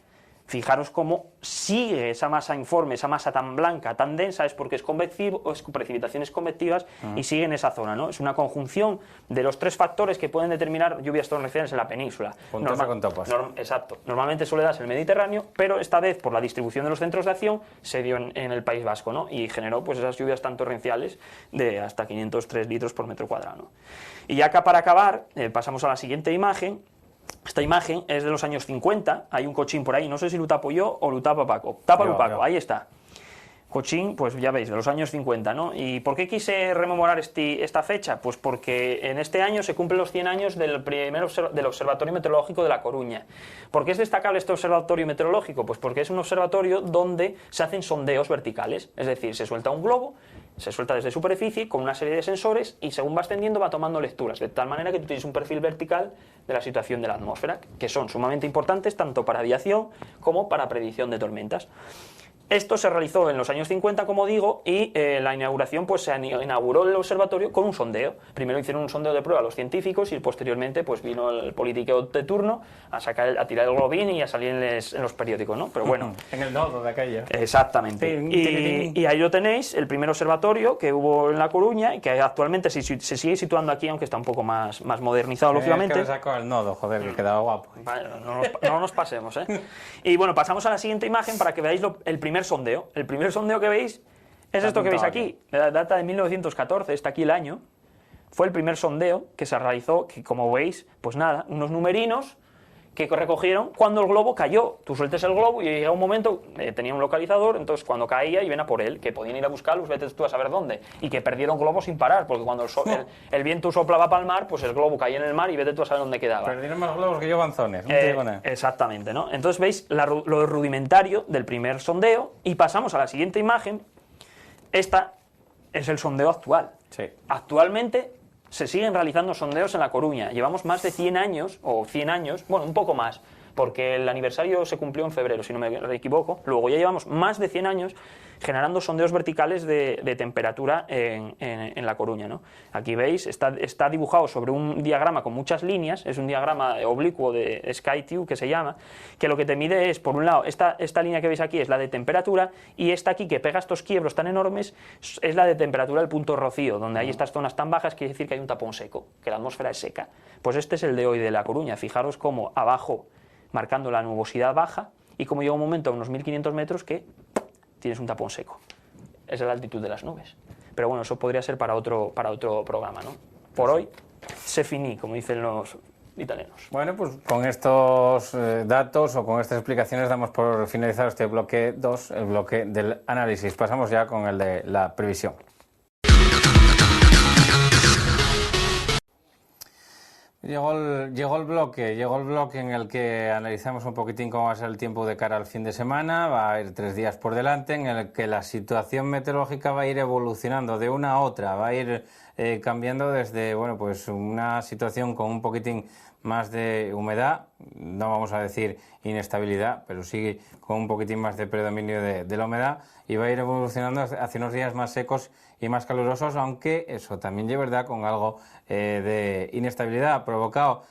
Fijaros cómo sigue esa masa informe, esa masa tan blanca, tan densa, es porque es convectivo, es precipitaciones convectivas y sigue en esa zona, ¿no? Es una conjunción de los 3 factores que pueden determinar lluvias torrenciales en la península. Exacto. Normalmente suele darse en el Mediterráneo, pero esta vez, por la distribución de los centros de acción, se dio en el País Vasco, ¿no? Y generó pues esas lluvias tan torrenciales de hasta 503 litros por metro cuadrado, ¿no? Y ya acá para acabar, pasamos a la siguiente imagen. Esta imagen es de los años 50, hay un cochín por ahí, no sé si lo tapo yo o lo tapa Paco. Tápalo Paco, ahí está. Cochín, pues ya veis, de los años 50, ¿no? ¿Y por qué quise rememorar esta fecha? Pues porque en este año se cumplen los 100 años del Observatorio Meteorológico de La Coruña. ¿Por qué es destacable este observatorio meteorológico? Pues porque es un observatorio donde se hacen sondeos verticales, es decir, se suelta un globo, se suelta desde superficie con una serie de sensores y según va ascendiendo va tomando lecturas, de tal manera que tú tienes un perfil vertical de la situación de la atmósfera, que son sumamente importantes tanto para aviación como para predicción de tormentas. Esto se realizó en los años 50, como digo, y la inauguración, pues se inauguró el observatorio con un sondeo. Primero hicieron un sondeo de prueba a los científicos y posteriormente pues vino el político de turno a tirar el globín y a salir en los periódicos, ¿no? Pero bueno. En el nodo de aquella. Exactamente. Y ahí lo tenéis, el primer observatorio que hubo en La Coruña y que actualmente se sigue situando aquí, aunque está un poco más modernizado, lógicamente. Que le sacó el nodo, joder, que quedaba guapo. Vale, no nos pasemos, ¿eh? Y bueno, pasamos a la siguiente imagen para que veáis el primer sondeo. El primer sondeo que veis es esto que veis aquí. Data de 1914, está aquí el año. Fue el primer sondeo que se realizó, que como veis, pues nada, unos numerinos que recogieron cuando el globo cayó. Tú sueltes el globo y llega un momento, tenía un localizador, entonces cuando caía iban a por él, que podían ir a buscarlos, vete tú a saber dónde, y que perdieron globos sin parar, porque cuando el viento soplaba para el mar, pues el globo caía en el mar y vete tú a saber dónde quedaba. Perdieron más globos que yo banzones, no te digo nada. Exactamente, ¿no? Entonces veis lo rudimentario del primer sondeo y pasamos a la siguiente imagen. Esta es el sondeo actual. Sí. Actualmente se siguen realizando sondeos en La Coruña. Llevamos más de 100 años, bueno, un poco más, porque el aniversario se cumplió en febrero, si no me equivoco. Luego ya llevamos más de 100 años generando sondeos verticales de temperatura en La Coruña, ¿no? Aquí veis, está dibujado sobre un diagrama con muchas líneas, es un diagrama oblicuo de SkyTube que se llama, que lo que te mide es, por un lado, esta línea que veis aquí es la de temperatura y esta aquí que pega estos quiebros tan enormes es la de temperatura del punto rocío, donde hay estas zonas tan bajas, quiere decir que hay un tapón seco, que la atmósfera es seca. Pues este es el de hoy de La Coruña. Fijaros cómo abajo, marcando la nubosidad baja, y como llega un momento a unos 1.500 metros que tienes un tapón seco. Esa es la altitud de las nubes. Pero bueno, eso podría ser para otro programa, ¿no? Por hoy, se finí, como dicen los italianos. Bueno, pues con estos datos o con estas explicaciones damos por finalizado este bloque 2, el bloque del análisis. Pasamos ya con el de la previsión. Llegó el bloque en el que analizamos un poquitín cómo va a ser el tiempo de cara al fin de semana. Va a ir 3 días por delante en el que la situación meteorológica va a ir evolucionando de una a otra, va a ir cambiando desde, bueno, pues una situación con un poquitín más de humedad, no vamos a decir inestabilidad, pero sí con un poquitín más de predominio de la humedad, y va a ir evolucionando hacia unos días más secos y más calurosos, aunque eso también es verdad con algo de inestabilidad provocado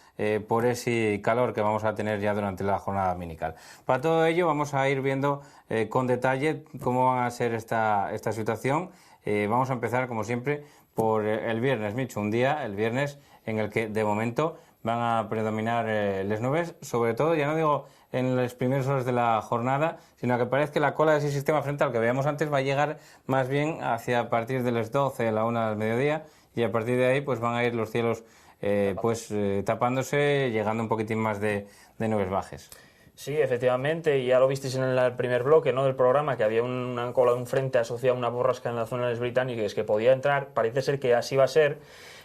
por ese calor que vamos a tener ya durante la jornada dominical. Para todo ello vamos a ir viendo con detalle cómo va a ser esta situación. Vamos a empezar, como siempre, por el viernes, Micho, un día, el viernes, en el que de momento van a predominar las nubes, sobre todo, ya no digo en las primeras horas de la jornada, sino que parece que la cola de ese sistema frontal que veíamos antes va a llegar más bien hacia a partir de las 12, a la 1 del mediodía, y a partir de ahí pues van a ir los cielos tapándose, llegando un poquitín más de nubes bajas. Sí, efectivamente, ya lo visteis en el primer bloque, ¿no?, del programa, que había una cola de un frente asociado a una borrasca en las zonas británicas que podía entrar. Parece ser que así va a ser.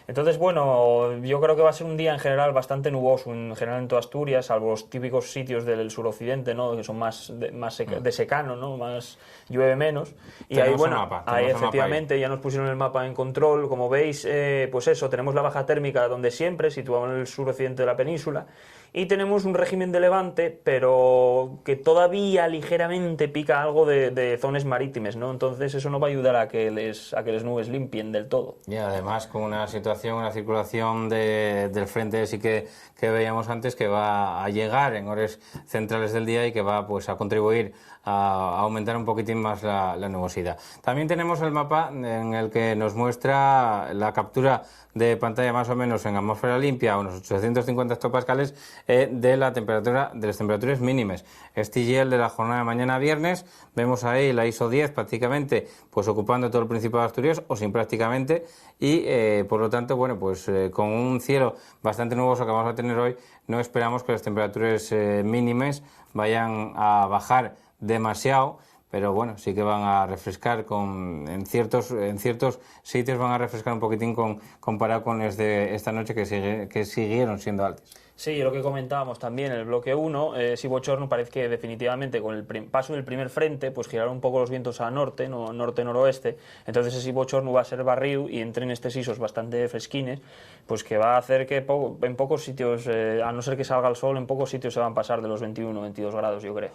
Entonces, bueno, yo creo que va a ser un día en general bastante nuboso, en general en toda Asturias, salvo los típicos sitios del suroccidente, ¿no?, que son más de secano, ¿no?, más llueve menos. Y tenemos ahí, bueno, mapa, ahí efectivamente ya nos pusieron el mapa en control. Como veis, pues eso, tenemos la baja térmica donde siempre, situado en el suroccidente de la península. Y tenemos un régimen de levante, pero que todavía ligeramente pica algo de zonas marítimas, ¿no? Entonces eso no va a ayudar a que las nubes limpien del todo. Y además con una circulación del frente sí que veíamos antes, que va a llegar en horas centrales del día y que va pues a contribuir a aumentar un poquitín más la nubosidad. También tenemos el mapa en el que nos muestra la captura de pantalla más o menos en atmósfera limpia, a unos 850 hectopascales, de las temperaturas mínimas. Este y el de la jornada de mañana viernes, vemos ahí la ISO 10 prácticamente pues ocupando todo el Principado de Asturias, o sin prácticamente, y por lo tanto, bueno, pues con un cielo bastante nuboso que vamos a tener hoy, no esperamos que las temperaturas mínimas vayan a bajar demasiado, pero bueno, sí que van a refrescar en ciertos sitios van a refrescar un poquitín comparado con los de esta noche que siguieron siendo altos. Sí, lo que comentábamos también en el bloque 1, ese bochorno parece que definitivamente con el paso del primer frente pues giraron un poco los vientos a norte, norte-noroeste, entonces ese bochorno va a ser barrido y entren estos isos bastante fresquines, pues que va a hacer que en pocos sitios, a no ser que salga el sol, en pocos sitios se van a pasar de los 21-22 grados, yo creo.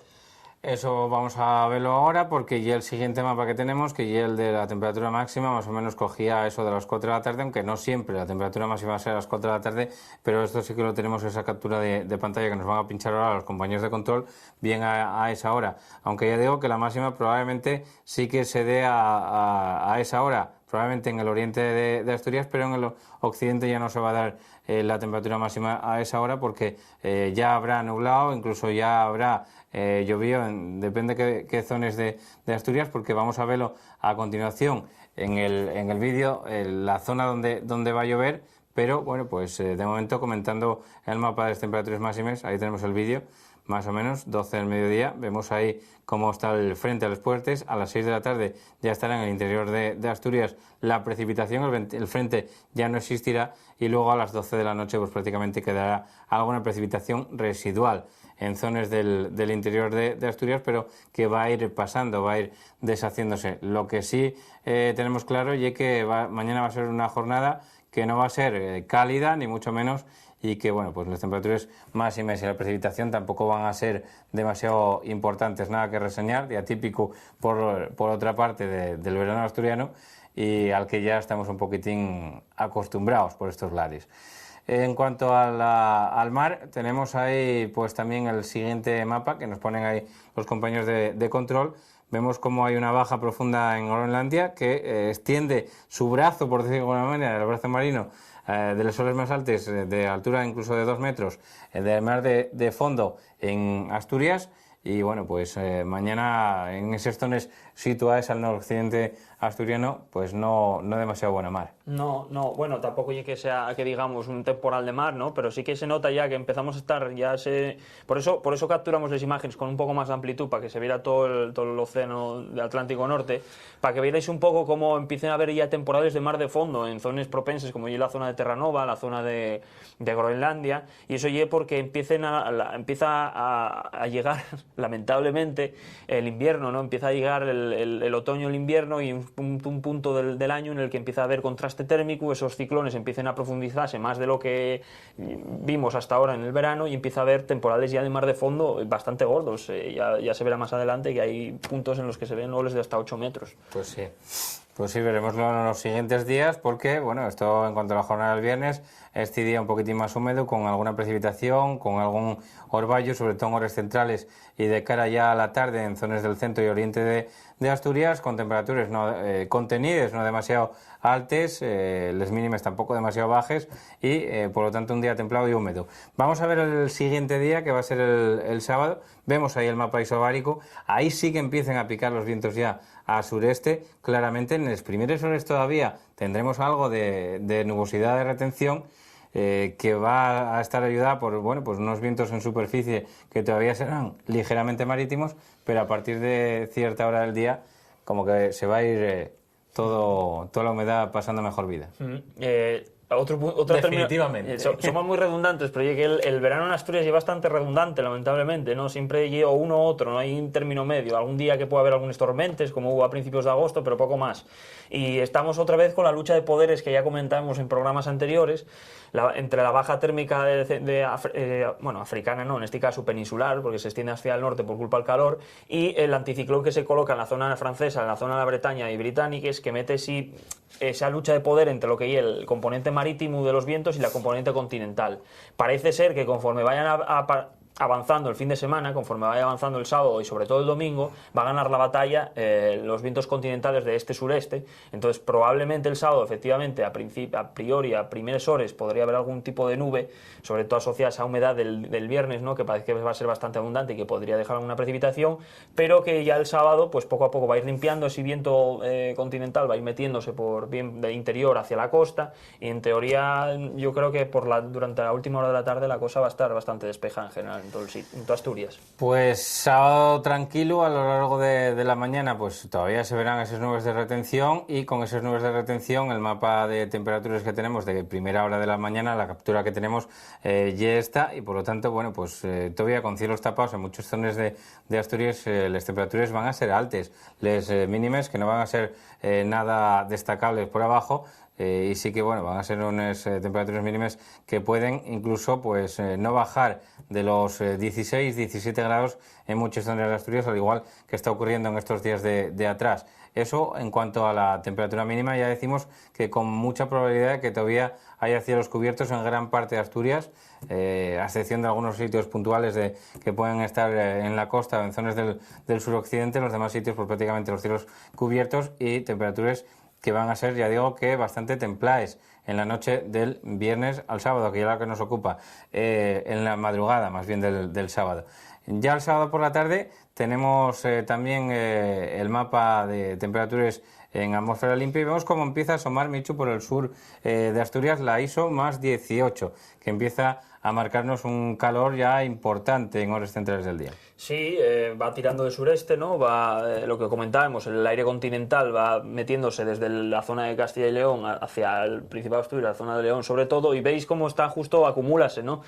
Eso vamos a verlo ahora, porque ya el siguiente mapa que tenemos, que ya el de la temperatura máxima, más o menos cogía eso de las 4 de la tarde, aunque no siempre la temperatura máxima va a ser a las 4 de la tarde, pero esto sí que lo tenemos, esa captura de pantalla que nos van a pinchar ahora los compañeros de control, bien a esa hora. Aunque ya digo que la máxima probablemente sí que se dé a esa hora, probablemente en el oriente de Asturias, pero en el occidente ya no se va a dar la temperatura máxima a esa hora, porque ya habrá nublado, incluso ya habrá llovido, depende qué zonas de Asturias, porque vamos a verlo a continuación en el vídeo, la zona donde va a llover, pero bueno, pues de momento comentando el mapa de las temperaturas máximas, ahí tenemos el vídeo, más o menos, 12 del mediodía, vemos ahí cómo está el frente a los puertos, a las 6 de la tarde ya estará en el interior de Asturias la precipitación, el frente ya no existirá, y luego a las 12 de la noche pues prácticamente quedará alguna precipitación residual en zonas del interior de Asturias, pero que va a ir pasando, va a ir deshaciéndose. Lo que sí tenemos claro y es que mañana va a ser una jornada que no va a ser cálida, ni mucho menos, y que bueno, pues las temperaturas máximas y la precipitación tampoco van a ser demasiado importantes, nada que reseñar, día típico por otra parte del verano asturiano, y al que ya estamos un poquitín acostumbrados por estos lares. En cuanto al mar, tenemos ahí pues también el siguiente mapa que nos ponen ahí los compañeros de control. Vemos cómo hay una baja profunda en Groenlandia que extiende su brazo, por decirlo de alguna manera, el brazo marino, de los soles más altos, de altura incluso de 2 metros, del mar de fondo en Asturias. Y bueno, pues mañana en esas zonas situadas al noroccidente asturiano, pues no demasiado buena mar. No, bueno, tampoco es que sea, que digamos, un temporal de mar, ¿no? Pero sí que se nota ya que empezamos a estar, por eso capturamos las imágenes con un poco más de amplitud, para que se viera todo el océano del Atlántico Norte, para que veáis un poco cómo empiecen a haber ya temporales de mar de fondo en zonas propensas, como ya la zona de Terranova, la zona de Groenlandia, y eso ya porque empieza a llegar, lamentablemente, el invierno, ¿no? Empieza a llegar el otoño, el invierno, y un punto del año en el que empieza a haber contraste térmico, esos ciclones empiecen a profundizarse más de lo que vimos hasta ahora en el verano y empieza a haber temporales ya de mar de fondo bastante gordos. Ya se verá más adelante que hay puntos en los que se ven olas de hasta 8 metros. Pues sí, veremoslo en los siguientes días porque, bueno, esto en cuanto a la jornada del viernes, este día un poquitín más húmedo, con alguna precipitación, con algún orvallo, sobre todo en horas centrales y de cara ya a la tarde en zonas del centro y oriente de Asturias, con temperaturas contenidas, no demasiado altas, las mínimas tampoco demasiado bajas y, por lo tanto, un día templado y húmedo. Vamos a ver el siguiente día, que va a ser el sábado. Vemos ahí el mapa isobárico. Ahí sí que empiezan a picar los vientos ya a sureste. Claramente, en las primeras horas todavía tendremos algo de nubosidad de retención, que va a estar ayudada por pues unos vientos en superficie que todavía serán ligeramente marítimos, pero a partir de cierta hora del día como que se va a ir toda la humedad pasando mejor vida. Definitivamente. Somos muy redundantes, pero el verano en Asturias es bastante redundante, lamentablemente, ¿no? Siempre lleva uno u otro, no hay un término medio. Algún día que puede haber algunos tormentes, como hubo a principios de agosto, pero poco más. Y estamos otra vez con la lucha de poderes que ya comentamos en programas anteriores, entre la baja térmica africana, no, en este caso peninsular, porque se extiende hacia el norte por culpa del calor, y el anticiclón que se coloca en la zona francesa, en la zona de la Bretaña y británica, es que mete esa lucha de poder entre lo que es el componente marítimo de los vientos y la componente continental. Parece ser que conforme vayan avanzando el fin de semana, conforme vaya avanzando el sábado y sobre todo el domingo, va a ganar la batalla los vientos continentales de este-sureste. Entonces probablemente el sábado, efectivamente, a priori, a primeras horas, podría haber algún tipo de nube, sobre todo asociada a esa humedad del viernes, ¿no? Que parece que va a ser bastante abundante y que podría dejar alguna precipitación, pero que ya el sábado, pues poco a poco va a ir limpiando ese viento continental, va a ir metiéndose por bien de interior hacia la costa, y en teoría yo creo que durante la última hora de la tarde la cosa va a estar bastante despejada en general en toda Asturias. Pues sábado tranquilo, a lo largo de la mañana pues todavía se verán esas nubes de retención, y con esas nubes de retención el mapa de temperaturas que tenemos de primera hora de la mañana, la captura que tenemos ya está, y por lo tanto todavía con cielos tapados en muchas zonas de Asturias las temperaturas van a ser altas, las mínimas que no van a ser nada destacables por abajo. Y sí que van a ser unas temperaturas mínimas que pueden incluso no bajar de los 16-17 grados en muchas zonas de Asturias, al igual que está ocurriendo en estos días de atrás. Eso en cuanto a la temperatura mínima, ya decimos que con mucha probabilidad que todavía haya cielos cubiertos en gran parte de Asturias, a excepción de algunos sitios puntuales que pueden estar en la costa o en zonas del suroccidente. En los demás sitios pues prácticamente los cielos cubiertos y temperaturas que van a ser, ya digo, que bastante templadas en la noche del viernes al sábado, que ya es la que nos ocupa, en la madrugada más bien del sábado. Ya el sábado por la tarde tenemos también el mapa de temperaturas en atmósfera limpia, y vemos cómo empieza a asomar, Michu, por el sur de Asturias la ISO más 18, que empieza a marcarnos un calor ya importante en horas centrales del día. Sí, va tirando de sureste, ¿no? Lo que comentábamos, el aire continental va metiéndose desde la zona de Castilla y León hacia el Principado de Asturias, la zona de León sobre todo, y veis cómo está justo, acumúlase, ¿no?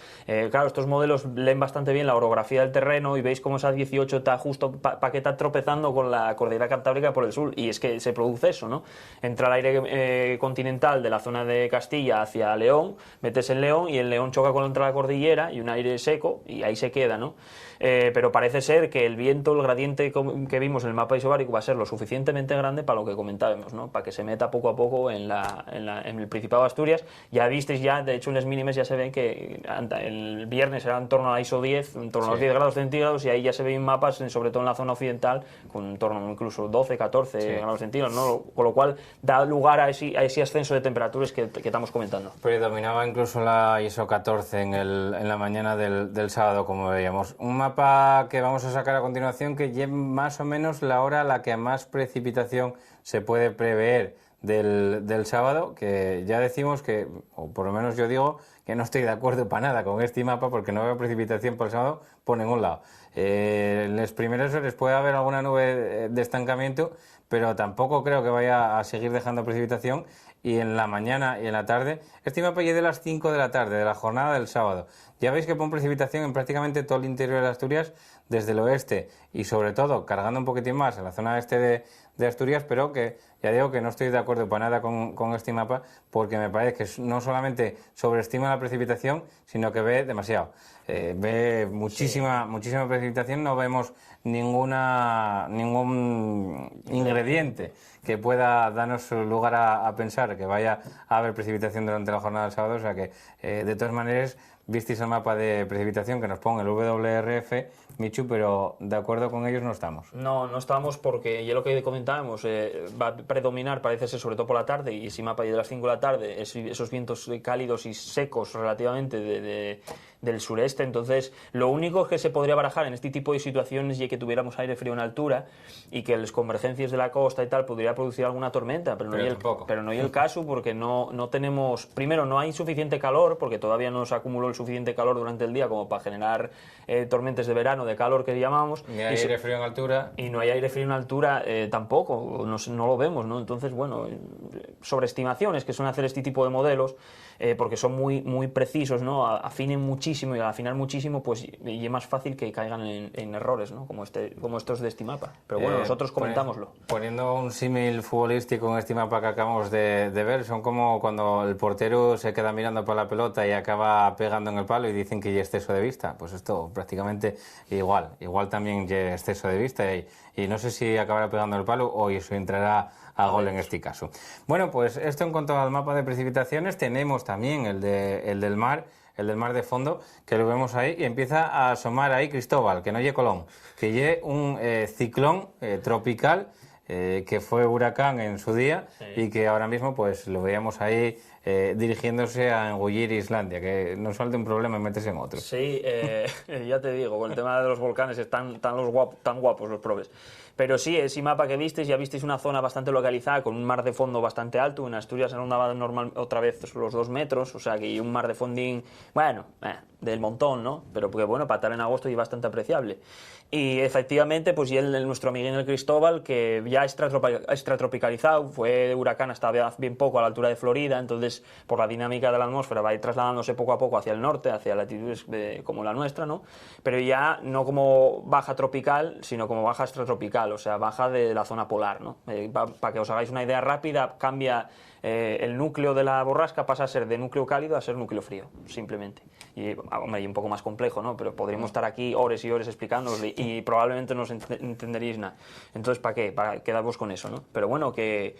Claro, estos modelos leen bastante bien la orografía del terreno y veis cómo esa 18 está justo para que está tropezando con la cordillera cantábrica por el sur, y es que se produce eso, ¿no? Entra el aire continental de la zona de Castilla hacia León, metes en León y en León choca contra la cordillera y un aire seco y ahí se queda, ¿no? Pero parece ser que el viento, el gradiente que vimos en el mapa isobárico va a ser lo suficientemente grande para lo que comentábamos, ¿no? Para que se meta poco a poco en el Principado de Asturias. Ya visteis, de hecho en las mínimas ya se ven que el viernes era en torno a la ISO 10, en torno a los 10 grados centígrados, y ahí ya se ven mapas, sobre todo en la zona occidental, con en torno a incluso 12, 14 grados centígrados, ¿no? Con lo cual da lugar a ese ascenso de temperaturas que estamos comentando. Predominaba incluso la ISO 14 en la mañana del sábado, como veíamos. Un mapa que vamos a sacar a continuación que lleva más o menos la hora a la que más precipitación se puede prever del sábado, que ya decimos que, o por lo menos yo digo, que no estoy de acuerdo para nada con este mapa, porque no veo precipitación para el sábado por ningún lado. En las primeras horas puede haber alguna nube de estancamiento, pero tampoco creo que vaya a seguir dejando precipitación. Y en la mañana y en la tarde, este mapa ya de las 5 de la tarde, de la jornada del sábado. Ya veis que pone precipitación en prácticamente todo el interior de Asturias, desde el oeste y sobre todo cargando un poquitín más en la zona este de Asturias, pero que ya digo que no estoy de acuerdo para nada con este mapa, porque me parece que no solamente sobreestima la precipitación, sino que ve demasiado. Ve muchísima precipitación, no vemos ningún ingrediente que pueda darnos lugar a pensar que vaya a haber precipitación durante la jornada del sábado, o sea que de todas maneras visteis el mapa de precipitación que nos pone el WRF, Michu, pero de acuerdo con ellos no estamos. No estamos porque, ya lo que comentábamos, va a predominar, parece ser, sobre todo por la tarde, y ese mapa de las 5 de la tarde, esos vientos cálidos y secos relativamente del sureste. Entonces, lo único que se podría barajar en este tipo de situaciones es que tuviéramos aire frío en altura y que las convergencias de la costa y tal podría producir alguna tormenta, pero no hay el caso, porque no tenemos, primero, no hay suficiente calor, porque todavía no se acumuló el suficiente calor durante el día como para generar tormentas de verano, de calor que llamamos. Ni hay aire frío en altura. Y no hay aire frío en altura tampoco, no lo vemos, ¿no? Entonces, bueno, sobreestimaciones que son hacer este tipo de modelos, porque son muy precisos, ¿no? Afinen muchísimo, y al afinar muchísimo, pues y es más fácil que caigan en errores, ¿no? Como estos de este mapa. Pero bueno, nosotros comentámoslo. Poniendo un símil futbolístico en este mapa que acabamos de ver, son como cuando el portero se queda mirando para la pelota y acaba pegando en el palo y dicen que hay exceso de vista. Pues esto prácticamente igual también hay exceso de vista, y no sé si acabará pegando en el palo o eso entrará a gol en este caso. Bueno, pues esto en cuanto al mapa de precipitaciones. Tenemos también el del mar de fondo, que lo vemos ahí, y empieza a asomar ahí Cristóbal, que no lle Colón, que lle un ciclón tropical, que fue huracán en su día, y que ahora mismo pues lo veíamos ahí dirigiéndose a engullir Islandia, que no salte un problema y meterse en otro. Sí, ya te digo, con el tema de los volcanes están tan guapos los probes. Pero sí, ese mapa que visteis, ya visteis una zona bastante localizada, con un mar de fondo bastante alto. En Asturias rondaba normal otra vez los 2 metros, o sea que hay un mar de fondín, bueno, del montón, ¿no? Pero porque, bueno, para estar en agosto y bastante apreciable. Y efectivamente, pues y nuestro amiguín el Cristóbal, que ya extratropicalizado, fue de huracán hasta bien poco a la altura de Florida, entonces por la dinámica de la atmósfera va a ir trasladándose poco a poco hacia el norte, hacia latitudes como la nuestra, ¿no? Pero ya no como baja tropical, sino como baja extratropical, o sea, baja de la zona polar, ¿no? Para que os hagáis una idea rápida, cambia el núcleo de la borrasca, pasa a ser de núcleo cálido a ser núcleo frío, simplemente. Y un poco más complejo, ¿no? Pero podríamos estar aquí horas y horas explicándolos y probablemente no os entenderíais nada. Entonces, ¿para qué? Para quedaros con eso, ¿no? Pero bueno, que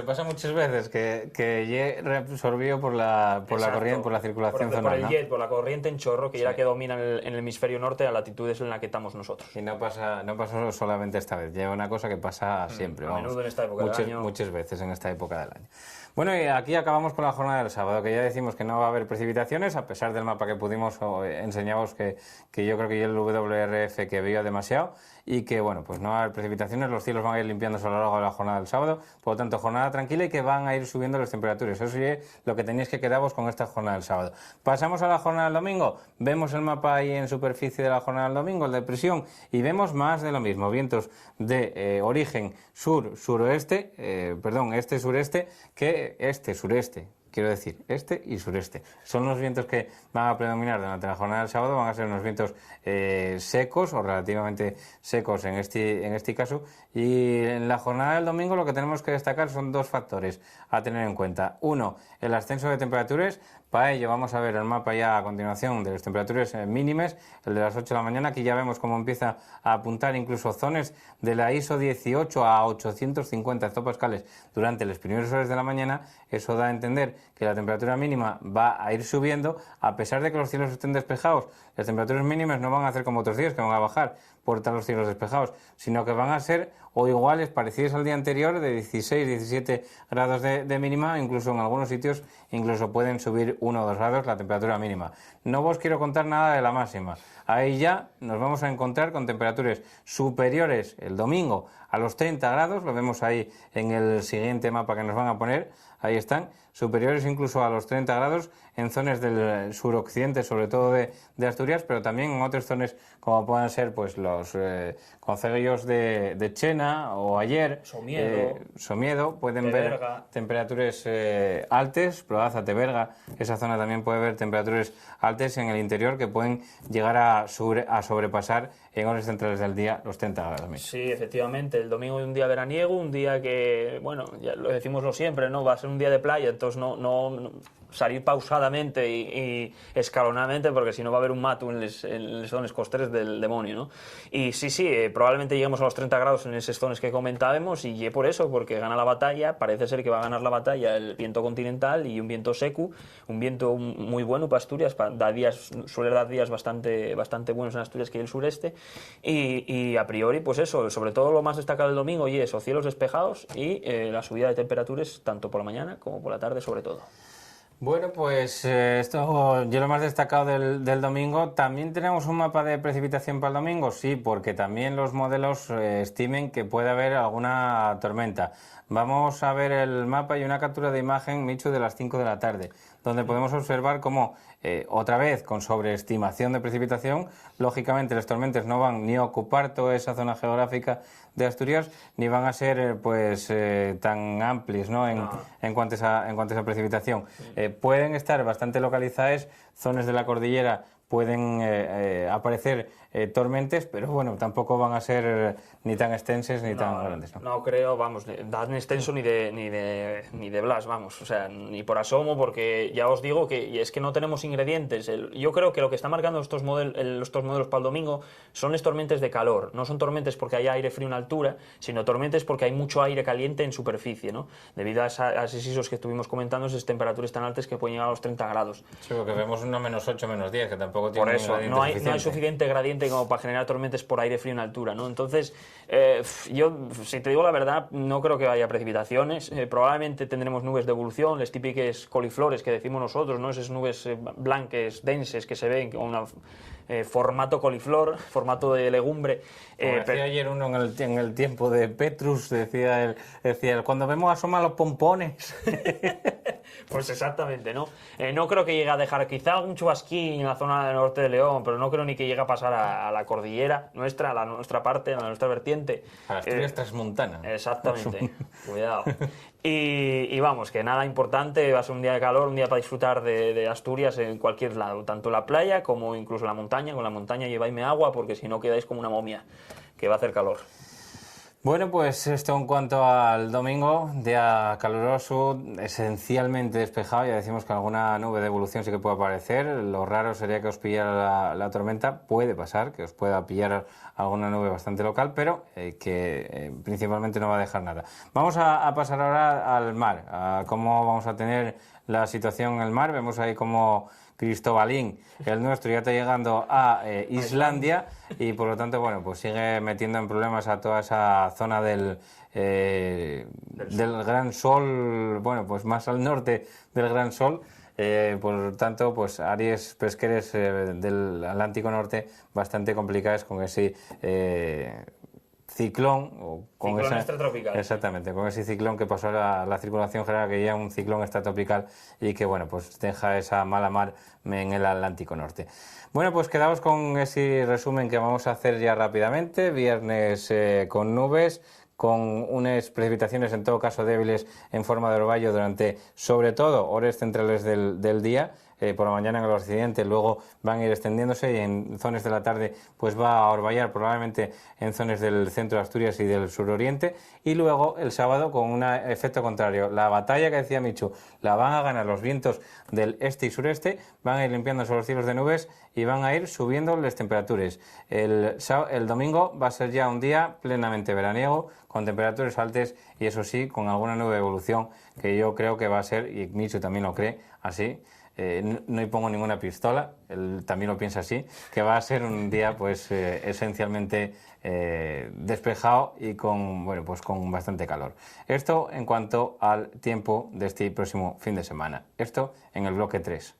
pasa muchas veces que reabsorbido por la corriente, por la circulación zonal, por el jet, por la corriente en chorro, que ya que domina en el hemisferio norte, a latitudes en la que estamos nosotros. Y no pasa solamente esta vez, lleva una cosa que pasa siempre, a menudo en esta época del año. Muchas veces en esta época del año. Bueno, y aquí acabamos con la jornada del sábado, que ya decimos que no va a haber precipitaciones, a pesar del mapa que pudimos enseñaros, que yo creo que ya el WRF que veía demasiado, y que, bueno, pues no va a haber precipitaciones, los cielos van a ir limpiándose a lo largo de la jornada del sábado, por lo tanto, jornada tranquila, y que van a ir subiendo las temperaturas. Eso es lo que tenéis que quedaros con esta jornada del sábado. Pasamos a la jornada del domingo, vemos el mapa ahí en superficie de la jornada del domingo, el de presión, y vemos más de lo mismo, vientos de origen este-sureste, que este-sureste. Quiero decir, este y sureste. Son los vientos que van a predominar durante la jornada del sábado, van a ser unos vientos secos o relativamente secos en este caso. Y en la jornada del domingo lo que tenemos que destacar son 2 factores a tener en cuenta. Uno, el ascenso de temperaturas. Para ello vamos a ver el mapa ya a continuación de las temperaturas mínimas, el de las 8 de la mañana. Aquí ya vemos cómo empieza a apuntar incluso zonas de la ISO 18 a 850 hectopascales durante las primeras horas de la mañana. Eso da a entender que la temperatura mínima va a ir subiendo, a pesar de que los cielos estén despejados. Las temperaturas mínimas no van a hacer como otros días, que van a bajar por estar los cielos despejados, sino que van a ser o iguales, parecidos al día anterior, de 16, 17 grados de mínima, incluso en algunos sitios incluso pueden subir 1 o 2 grados la temperatura mínima. No os quiero contar nada de la máxima. Ahí ya nos vamos a encontrar con temperaturas superiores el domingo a los 30 grados, lo vemos ahí en el siguiente mapa que nos van a poner, ahí están, superiores incluso a los 30 grados en zonas del suroccidente, sobre todo de Asturias, pero también en otras zonas como puedan ser pues los concellos de Chena o Ayer, Somiedo, pueden ver temperaturas altas, Proaza, Teberga, esa zona también puede ver temperaturas altas en el interior que pueden llegar a sobrepasar en horas centrales del día los 30 grados. Micho. Sí, efectivamente, el domingo es un día veraniego, un día que, bueno, ya lo decimos siempre, ¿no? Va a ser un día de playa, entonces no salir pausadamente y escalonadamente, porque si no va a haber un mato en les zones costeres del demonio, ¿no? Y sí, probablemente lleguemos a los 30 grados en esas zonas que comentábamos, y por eso, porque gana la batalla, parece ser que va a ganar la batalla el viento continental y un viento seco, un viento muy bueno para Asturias, suele dar días bastante buenos en Asturias que el sureste, y a priori, pues eso, sobre todo lo más destacado del domingo, y eso, cielos despejados y la subida de temperaturas tanto por la mañana como por la tarde sobre todo. Bueno, pues esto yo lo más destacado del domingo. ¿También tenemos un mapa de precipitación para el domingo? Sí, porque también los modelos estimen que puede haber alguna tormenta. Vamos a ver el mapa y una captura de imagen, Michu, de las 5 de la tarde, donde podemos observar cómo, otra vez, con sobreestimación de precipitación, lógicamente las tormentas no van ni a ocupar toda esa zona geográfica de Asturias, ni van a ser tan amplios, ¿no? en cuanto a esa precipitación. Pueden estar bastante localizadas, zonas de la cordillera pueden aparecer tormentas, pero bueno, tampoco van a ser ni tan extensas ni tan grandes. No creo, vamos, tan extenso ni de Blas, vamos, o sea, ni por asomo, porque ya os digo que es que no tenemos ingredientes. Yo creo que lo que está marcando estos modelos para el domingo son las tormentas de calor. No son tormentas porque hay aire frío en altura, sino tormentas porque hay mucho aire caliente en superficie, ¿no? Debido a esos ISOs que estuvimos comentando, esas temperaturas tan altas que pueden llegar a los 30 grados. Sí, porque vemos una -8, -10, que tampoco tiene. Por eso, no hay suficiente gradiente como para generar tormentas por aire frío en altura, ¿no? Entonces, yo, si te digo la verdad, no creo que haya precipitaciones. Probablemente tendremos nubes de evolución, las típicas coliflores que decimos nosotros, ¿no? Esas nubes blancas, densas, que se ven con un formato coliflor, formato de legumbre. Decía ayer uno en el tiempo de Petrus, decía él, cuando vemos asomar los pompones. Pues exactamente, ¿no? No creo que llegue a dejar quizá algún chubasquín en la zona del norte de León, pero no creo ni que llegue a pasar a la cordillera nuestra, a la nuestra parte, a la nuestra vertiente. A Asturias transmontana. Exactamente, cuidado. Y vamos, que nada importante, va a ser un día de calor, un día para disfrutar de Asturias en cualquier lado, tanto la playa como incluso la montaña. Con la montaña lleváisme agua, porque si no quedáis como una momia, que va a hacer calor. Bueno, pues esto en cuanto al domingo, día caluroso, esencialmente despejado. Ya decimos que alguna nube de evolución sí que puede aparecer. Lo raro sería que os pillara la tormenta. Puede pasar que os pueda pillar alguna nube bastante local, pero que principalmente no va a dejar nada. Vamos a pasar ahora al mar, a cómo vamos a tener la situación en el mar. Vemos ahí como Cristobalín, el nuestro, ya está llegando a Islandia, y por lo tanto, bueno, pues sigue metiendo en problemas a toda esa zona del Gran Sol, bueno, pues más al norte del Gran Sol. Por lo tanto, pues áreas pesqueras del Atlántico Norte bastante complicadas con ese ciclón, o con ciclón extratropical. Exactamente, con ese ciclón que pasó a la circulación general, que ya es un ciclón extratropical y que, bueno, pues deja esa mala mar en el Atlántico Norte. Bueno, pues quedamos con ese resumen que vamos a hacer ya rápidamente. Viernes con nubes, con unas precipitaciones en todo caso débiles en forma de orvallo durante, sobre todo, horas centrales del día. Por la mañana en el occidente, luego van a ir extendiéndose, y en zonas de la tarde pues va a orvallar probablemente en zonas del centro de Asturias y del suroriente, y luego el sábado con un efecto contrario. La batalla que decía Michu la van a ganar los vientos del este y sureste, van a ir limpiándose los cielos de nubes y van a ir subiendo las temperaturas. El domingo va a ser ya un día plenamente veraniego, con temperaturas altas y eso sí, con alguna nube de evolución que yo creo que va a ser, y Michu también lo cree así. No pongo ninguna pistola, él también lo piensa así, que va a ser un día pues esencialmente despejado y con, bueno, pues con bastante calor. Esto en cuanto al tiempo de este próximo fin de semana. Esto en el bloque 3.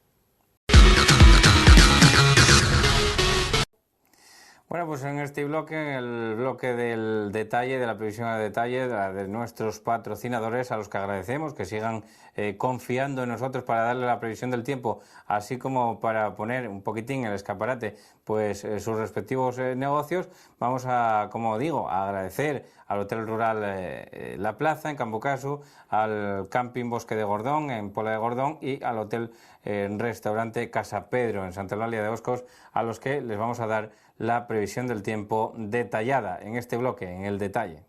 Bueno, pues en este bloque, en el bloque del detalle, de la previsión a detalle, de nuestros patrocinadores, a los que agradecemos que sigan confiando en nosotros para darle la previsión del tiempo, así como para poner un poquitín en el escaparate pues sus respectivos negocios. Vamos a, como digo, a agradecer al Hotel Rural La Plaza en Campocaso, al Camping Bosque de Gordón en Pola de Gordón y al Hotel Restaurante Casa Pedro en Santa Eulalia de Oscos, a los que les vamos a dar la previsión del tiempo detallada en este bloque, en el detalle.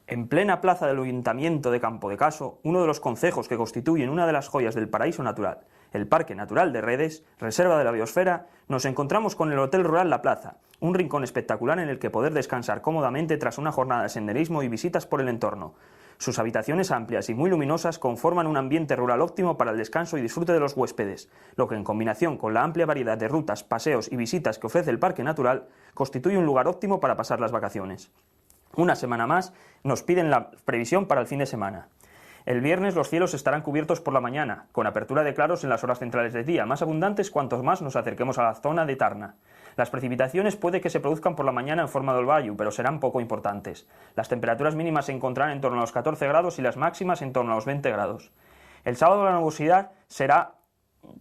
En plena plaza del Ayuntamiento de Campo de Caso, uno de los concejos que constituyen una de las joyas del paraíso natural, el Parque Natural de Redes, reserva de la biosfera, nos encontramos con el Hotel Rural La Plaza, un rincón espectacular en el que poder descansar cómodamente tras una jornada de senderismo y visitas por el entorno. Sus habitaciones amplias y muy luminosas conforman un ambiente rural óptimo para el descanso y disfrute de los huéspedes, lo que en combinación con la amplia variedad de rutas, paseos y visitas que ofrece el Parque Natural, constituye un lugar óptimo para pasar las vacaciones. Una semana más nos piden la previsión para el fin de semana. El viernes los cielos estarán cubiertos por la mañana, con apertura de claros en las horas centrales del día, más abundantes cuantos más nos acerquemos a la zona de Tarna. Las precipitaciones puede que se produzcan por la mañana en forma de olvallo, pero serán poco importantes. Las temperaturas mínimas se encontrarán en torno a los 14 grados y las máximas en torno a los 20 grados. El sábado la nubosidad será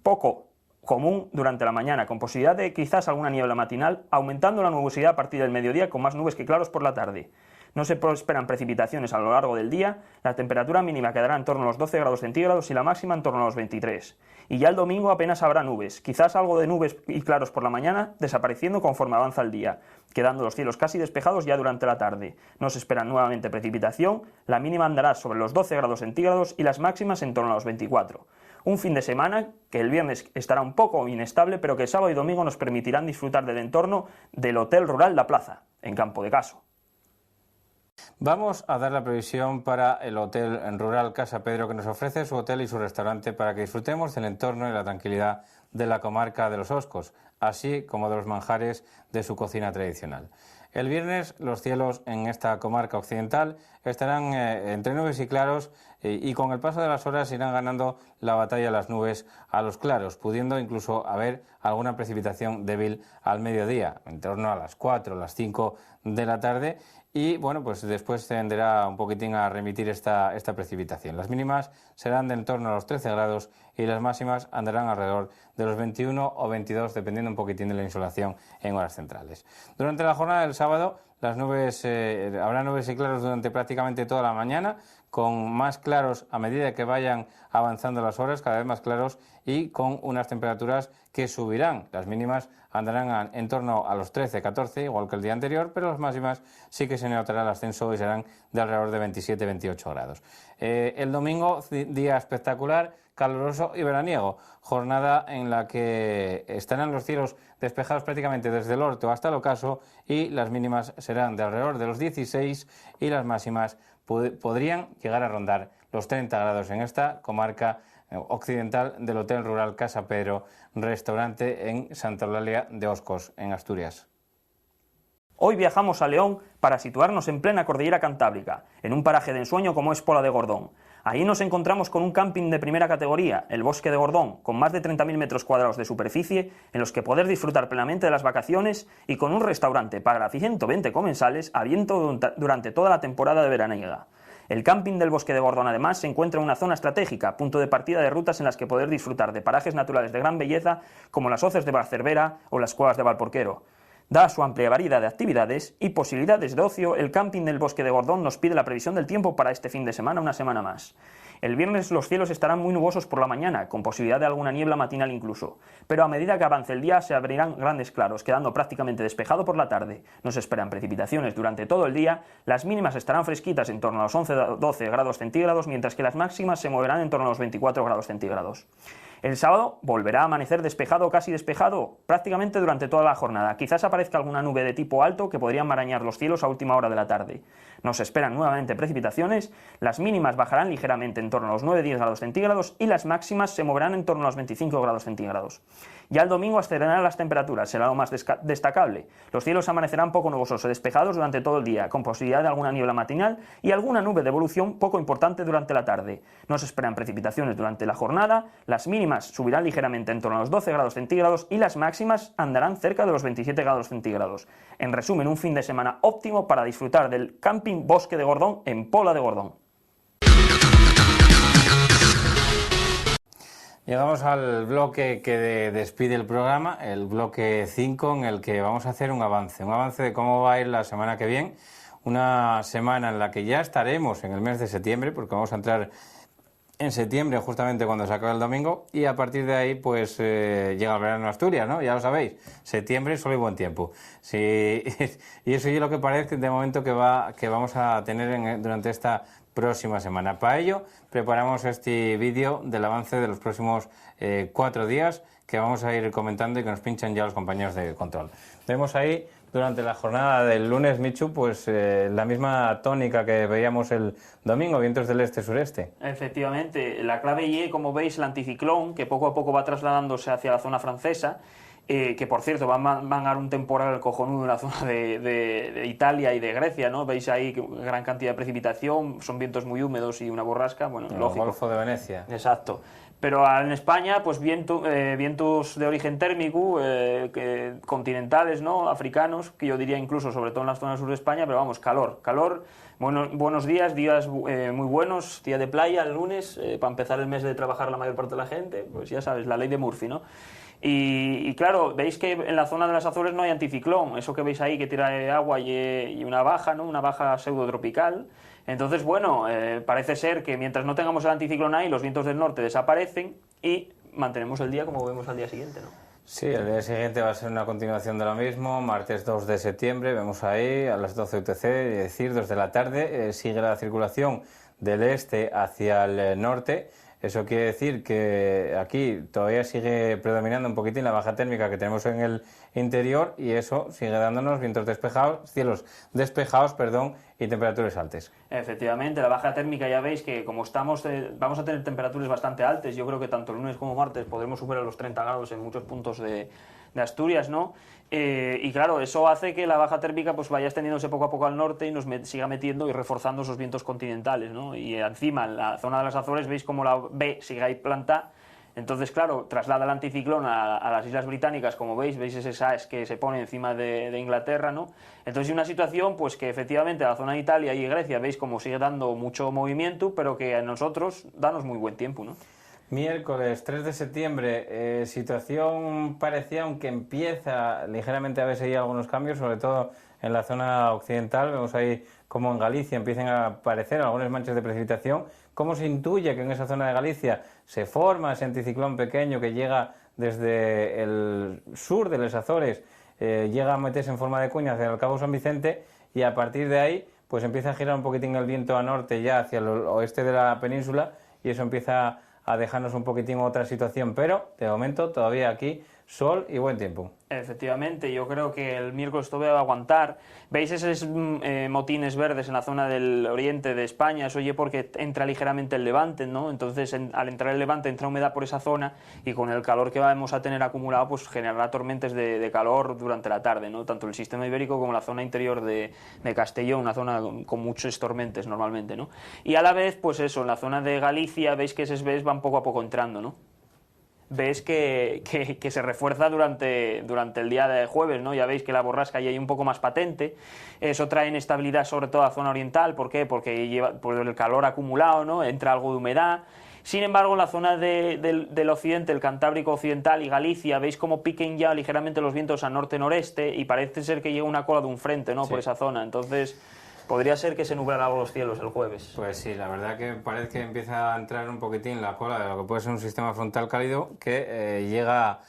poco común durante la mañana, con posibilidad de quizás alguna niebla matinal, aumentando la nubosidad a partir del mediodía con más nubes que claros por la tarde. No se esperan precipitaciones a lo largo del día, la temperatura mínima quedará en torno a los 12 grados centígrados y la máxima en torno a los 23. Y ya el domingo apenas habrá nubes, quizás algo de nubes y claros por la mañana, desapareciendo conforme avanza el día, quedando los cielos casi despejados ya durante la tarde. No se espera nuevamente precipitación, la mínima andará sobre los 12 grados centígrados y las máximas en torno a los 24. Un fin de semana que el viernes estará un poco inestable, pero que el sábado y domingo nos permitirán disfrutar del entorno del Hotel Rural La Plaza, en Campo de Caso. Vamos a dar la previsión para el Hotel Rural Casa Pedro, que nos ofrece su hotel y su restaurante para que disfrutemos del entorno y la tranquilidad de la comarca de los Oscos, así como de los manjares de su cocina tradicional. El viernes los cielos en esta comarca occidental estarán entre nubes y claros y con el paso de las horas irán ganando la batalla las nubes a los claros, pudiendo incluso haber alguna precipitación débil al mediodía, en torno a las 4 o las 5 de la tarde. Y bueno, pues después tenderá un poquitín a remitir esta precipitación. Las mínimas serán de en torno a los 13 grados y las máximas andarán alrededor de los 21 o 22, dependiendo un poquitín de la insolación en horas centrales. Durante la jornada del sábado, las nubes, habrá nubes y claros durante prácticamente toda la mañana, con más claros a medida que vayan avanzando las horas, cada vez más claros y con unas temperaturas que subirán. Las mínimas andarán en torno a los 13, 14, igual que el día anterior, pero las máximas sí que se notará el ascenso y serán de alrededor de 27, 28 grados. El domingo, día espectacular, caluroso y veraniego, jornada en la que estarán los cielos despejados prácticamente desde el Orto hasta el Ocaso y las mínimas serán de alrededor de los 16 y las máximas podrían llegar a rondar los 30 grados en esta comarca occidental del Hotel Rural Casa Pedro, restaurante en Santa Eulalia de Oscos, en Asturias. Hoy viajamos a León para situarnos en plena cordillera cantábrica, en un paraje de ensueño como es Pola de Gordón. Ahí nos encontramos con un camping de primera categoría, el Bosque de Gordón, con más de 30.000 metros cuadrados de superficie, en los que poder disfrutar plenamente de las vacaciones y con un restaurante para 120 comensales abierto durante toda la temporada de veraniega. El camping del Bosque de Gordón, además, se encuentra en una zona estratégica, punto de partida de rutas en las que poder disfrutar de parajes naturales de gran belleza, como las hoces de Barcervera o las cuevas de Valporquero. Dada su amplia variedad de actividades y posibilidades de ocio, el camping del Bosque de Gordón nos pide la previsión del tiempo para este fin de semana, una semana más. El viernes los cielos estarán muy nubosos por la mañana, con posibilidad de alguna niebla matinal incluso, pero a medida que avance el día se abrirán grandes claros, quedando prácticamente despejado por la tarde. No se esperan precipitaciones durante todo el día, las mínimas estarán fresquitas en torno a los 11-12 grados centígrados, mientras que las máximas se moverán en torno a los 24 grados centígrados. El sábado volverá a amanecer despejado o casi despejado prácticamente durante toda la jornada. Quizás aparezca alguna nube de tipo alto que podría enmarañar los cielos a última hora de la tarde. Nos esperan nuevamente precipitaciones, las mínimas bajarán ligeramente en torno a los 9-10 grados centígrados y las máximas se moverán en torno a los 25 grados centígrados. Ya el domingo ascenderán las temperaturas, será lo más destacable. Los cielos amanecerán poco nubosos o despejados durante todo el día, con posibilidad de alguna niebla matinal y alguna nube de evolución poco importante durante la tarde. No se esperan precipitaciones durante la jornada, las mínimas subirán ligeramente en torno a los 12 grados centígrados y las máximas andarán cerca de los 27 grados centígrados. En resumen, un fin de semana óptimo para disfrutar del camping Bosque de Gordón en Pola de Gordón. Llegamos al bloque que despide el programa, el bloque 5, en el que vamos a hacer un avance de cómo va a ir la semana que viene. una semana en la que ya estaremos en el mes de septiembre, porque vamos a entrar en septiembre justamente cuando se acabe el domingo, y a partir de ahí pues llega el verano en Asturias, ¿no? Ya lo sabéis, septiembre, sol y buen tiempo. Sí, y eso es lo que parece de momento que vamos a tener durante esta próxima semana. Para ello preparamos este vídeo del avance de los próximos 4 días que vamos a ir comentando y que nos pinchan ya los compañeros de control. Vemos ahí durante la jornada del lunes, Michu, pues la misma tónica que veíamos el domingo, vientos del este-sureste. Efectivamente, la clave y como veis, el anticiclón, que poco a poco va trasladándose hacia la zona francesa, que por cierto va a mangar un temporal cojonudo en la zona de Italia y de Grecia, ¿no? Veis ahí gran cantidad de precipitación, son vientos muy húmedos y una borrasca, bueno, lógico. El Golfo de Venecia. Exacto. Pero en España, pues vientos de origen térmico, continentales, ¿no? Africanos, que yo diría incluso, sobre todo en la zona sur de España, pero vamos, calor. Buenos días muy buenos, día de playa el lunes, para empezar el mes de trabajar la mayor parte de la gente, pues ya sabes, la ley de Murphy, ¿no? Y claro, veis que en la zona de las Azores no hay anticiclón, eso que veis ahí que tira agua y una baja, ¿no? Una baja pseudotropical. Entonces, bueno, parece ser que mientras no tengamos el anticiclón ahí, los vientos del norte desaparecen y mantenemos el día como vemos al día siguiente, ¿no? Sí, el día siguiente va a ser una continuación de lo mismo, martes 2 de septiembre, vemos ahí a las 12 UTC, es decir, 2 de la tarde, sigue la circulación del este hacia el norte. Eso quiere decir que aquí todavía sigue predominando un poquitín la baja térmica que tenemos en el interior y eso sigue dándonos cielos despejados, y temperaturas altas. Efectivamente, la baja térmica ya veis que como estamos, vamos a tener temperaturas bastante altas. Yo creo que tanto el lunes como martes podremos superar los 30 grados en muchos puntos de Asturias, ¿no? Y claro, eso hace que la baja térmica pues vaya extendiéndose poco a poco al norte y nos siga metiendo y reforzando esos vientos continentales, ¿no? Y encima, en la zona de las Azores, veis como la B sigue ahí plantada. Entonces, claro, traslada el anticiclón a las Islas Británicas, como veis ese SAS que se pone encima de Inglaterra, ¿no? Entonces, una situación pues que efectivamente la zona de Italia y Grecia veis como sigue dando mucho movimiento, pero que a nosotros danos muy buen tiempo, ¿no? Miércoles 3 de septiembre, situación parecida, aunque empieza ligeramente a verse ahí algunos cambios, sobre todo en la zona occidental. Vemos ahí como en Galicia empiezan a aparecer algunas manchas de precipitación. ¿Cómo se intuye que en esa zona de Galicia se forma ese anticiclón pequeño que llega desde el sur de las Azores, llega a meterse en forma de cuña hacia el Cabo San Vicente y a partir de ahí pues empieza a girar un poquitín el viento a norte ya hacia el oeste de la península y eso empieza a dejarnos un poquitín otra situación, pero de momento todavía aquí sol y buen tiempo. Efectivamente, yo creo que el miércoles todavía va a aguantar. ¿Veis esos motines verdes en la zona del oriente de España? Eso oye porque entra ligeramente el levante, ¿no? Entonces, al entrar el levante, entra humedad por esa zona y con el calor que vamos a tener acumulado, pues generará tormentas de calor durante la tarde, ¿no? Tanto el sistema ibérico como la zona interior de Castellón, una zona con muchos tormentas normalmente, ¿no? Y a la vez, pues eso, en la zona de Galicia, veis que esos ves van poco a poco entrando, ¿no? Ves que se refuerza durante el día de jueves, ¿no? Ya veis que la borrasca ya hay un poco más patente, eso trae inestabilidad sobre todo a la zona oriental, ¿por qué? Porque lleva por el calor acumulado, ¿no? Entra algo de humedad. Sin embargo, en la zona del occidente, el Cantábrico Occidental y Galicia, veis cómo piquen ya ligeramente los vientos a norte-noreste y parece ser que llega una cola de un frente, ¿no? Sí. Por esa zona, entonces podría ser que se nublaran algo los cielos el jueves. Pues sí, la verdad que parece que empieza a entrar un poquitín la cola de lo que puede ser un sistema frontal cálido que llega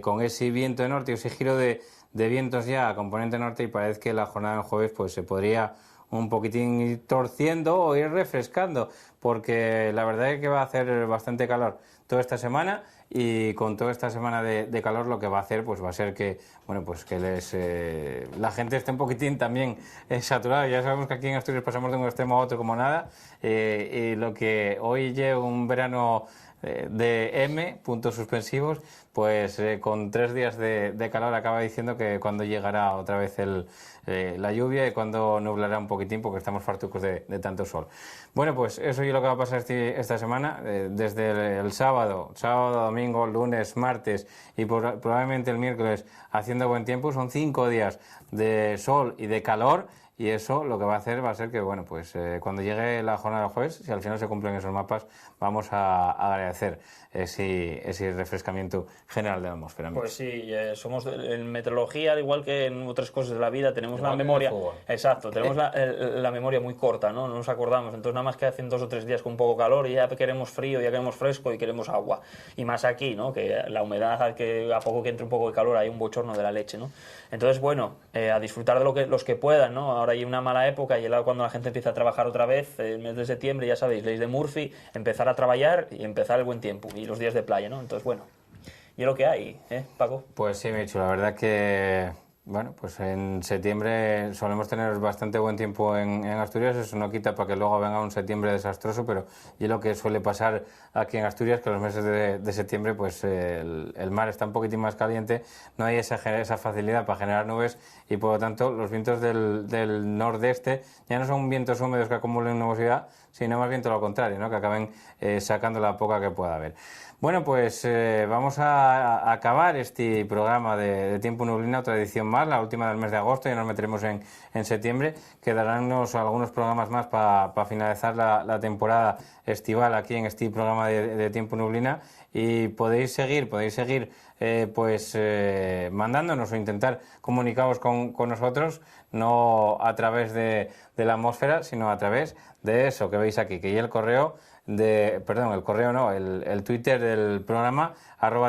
con ese viento de norte y ese giro de vientos ya a componente norte y parece que la jornada del jueves pues se podría un poquitín ir torciendo o ir refrescando porque la verdad es que va a hacer bastante calor toda esta semana y con toda esta semana de calor lo que va a hacer pues va a ser que bueno pues que la gente esté un poquitín también saturada. Ya sabemos que aquí en Asturias pasamos de un extremo a otro como nada y lo que hoy lleva un verano de M, puntos suspensivos, pues con 3 días de calor acaba diciendo que cuando llegará otra vez la lluvia y cuando nublará un poquitín porque estamos fartucos de tanto sol. Bueno, pues eso es lo que va a pasar esta semana, desde el sábado, domingo, lunes, martes y probablemente el miércoles haciendo buen tiempo. Son 5 días de sol y de calor y eso lo que va a hacer va a ser que, bueno, pues cuando llegue la jornada del jueves, si al final se cumplen esos mapas, vamos a agradecer ese refrescamiento general de la atmósfera. Pues sí, somos en meteorología, al igual que en otras cosas de la vida, tenemos igual la memoria. que Exacto, tenemos la memoria muy corta, ¿no? No nos acordamos. Entonces, nada más que hacen 2 o 3 días con un poco calor y ya queremos frío, ya queremos fresco y queremos agua. Y más aquí, ¿no? Que la humedad, que a poco que entre un poco de calor, hay un bochorno de la leche, ¿no? Entonces, bueno, a disfrutar de los que puedan, ¿no? Ahora hay una mala época y cuando la gente empieza a trabajar otra vez, el mes de septiembre, ya sabéis, ley de Murphy, empezar a trabajar y empezar el buen tiempo y los días de playa, ¿no? Entonces, bueno, y es lo que hay, Paco? Pues sí, Michu, la verdad que, bueno, pues en septiembre solemos tener bastante buen tiempo en Asturias, eso no quita para que luego venga un septiembre desastroso, pero y lo que suele pasar aquí en Asturias, que los meses de septiembre pues el mar está un poquitín más caliente, no hay esa facilidad para generar nubes y por lo tanto los vientos del nordeste ya no son vientos húmedos que acumulen nubosidad, sino más bien todo lo contrario, ¿no? Que acaben sacando la poca que pueda haber. Bueno, pues vamos a acabar este programa de Tiempo Nublina, otra edición más, la última del mes de agosto, ya nos meteremos en septiembre. Quedarán algunos programas más para finalizar la temporada estival aquí en este programa de Tiempo Nublina y podéis seguir mandándonos o intentar comunicaros con nosotros, no a través de la atmósfera, sino a través de eso que veis aquí, que ya el Twitter del programa,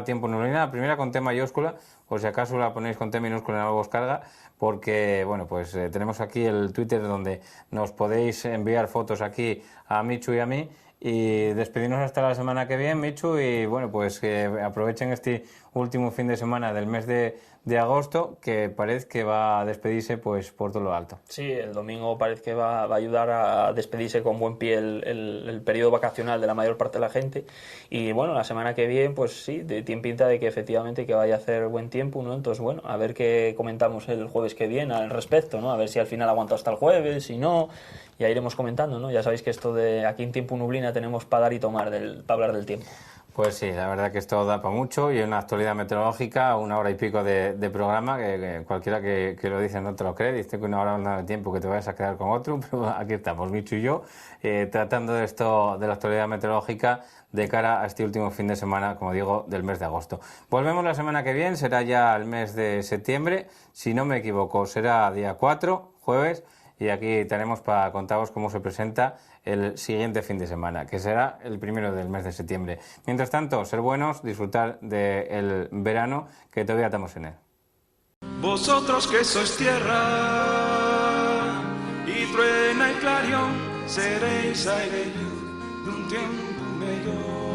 @Tiempo Nublina, la primera con T mayúscula, por si acaso la ponéis con T minúscula y no os carga, porque, bueno, pues tenemos aquí el Twitter donde nos podéis enviar fotos aquí a Michu y a mí, y despedirnos hasta la semana que viene, Michu, y bueno, pues que aprovechen este último fin de semana del mes de agosto, que parece que va a despedirse pues por todo lo alto. Sí, el domingo parece que va a ayudar a despedirse con buen pie el periodo vacacional de la mayor parte de la gente, y bueno, la semana que viene pues sí, tiene pinta de que efectivamente que vaya a hacer buen tiempo, ¿no? Entonces bueno, a ver qué comentamos el jueves que viene al respecto, ¿no? A ver si al final aguanta hasta el jueves, si no, ya iremos comentando, ¿no? Ya sabéis que esto de aquí en Tiempo Nublina tenemos para dar y tomar para hablar del tiempo. Pues sí, la verdad que esto da para mucho y una actualidad meteorológica, 1 hora y pico de programa, que cualquiera que lo dice no te lo cree, dice que 1 hora no da tiempo que te vayas a quedar con otro, pero aquí estamos, Michu y yo, tratando de esto, de la actualidad meteorológica de cara a este último fin de semana, como digo, del mes de agosto. Volvemos la semana que viene, será ya el mes de septiembre, si no me equivoco, será día 4, jueves, y aquí tenemos para contaros cómo se presenta el siguiente fin de semana, que será el 1 del mes de septiembre. Mientras tanto, ser buenos, disfrutar del verano, que todavía estamos en él. Vosotros que sois tierra y truena y clarión, seréis aire y luz de un tiempo mejor.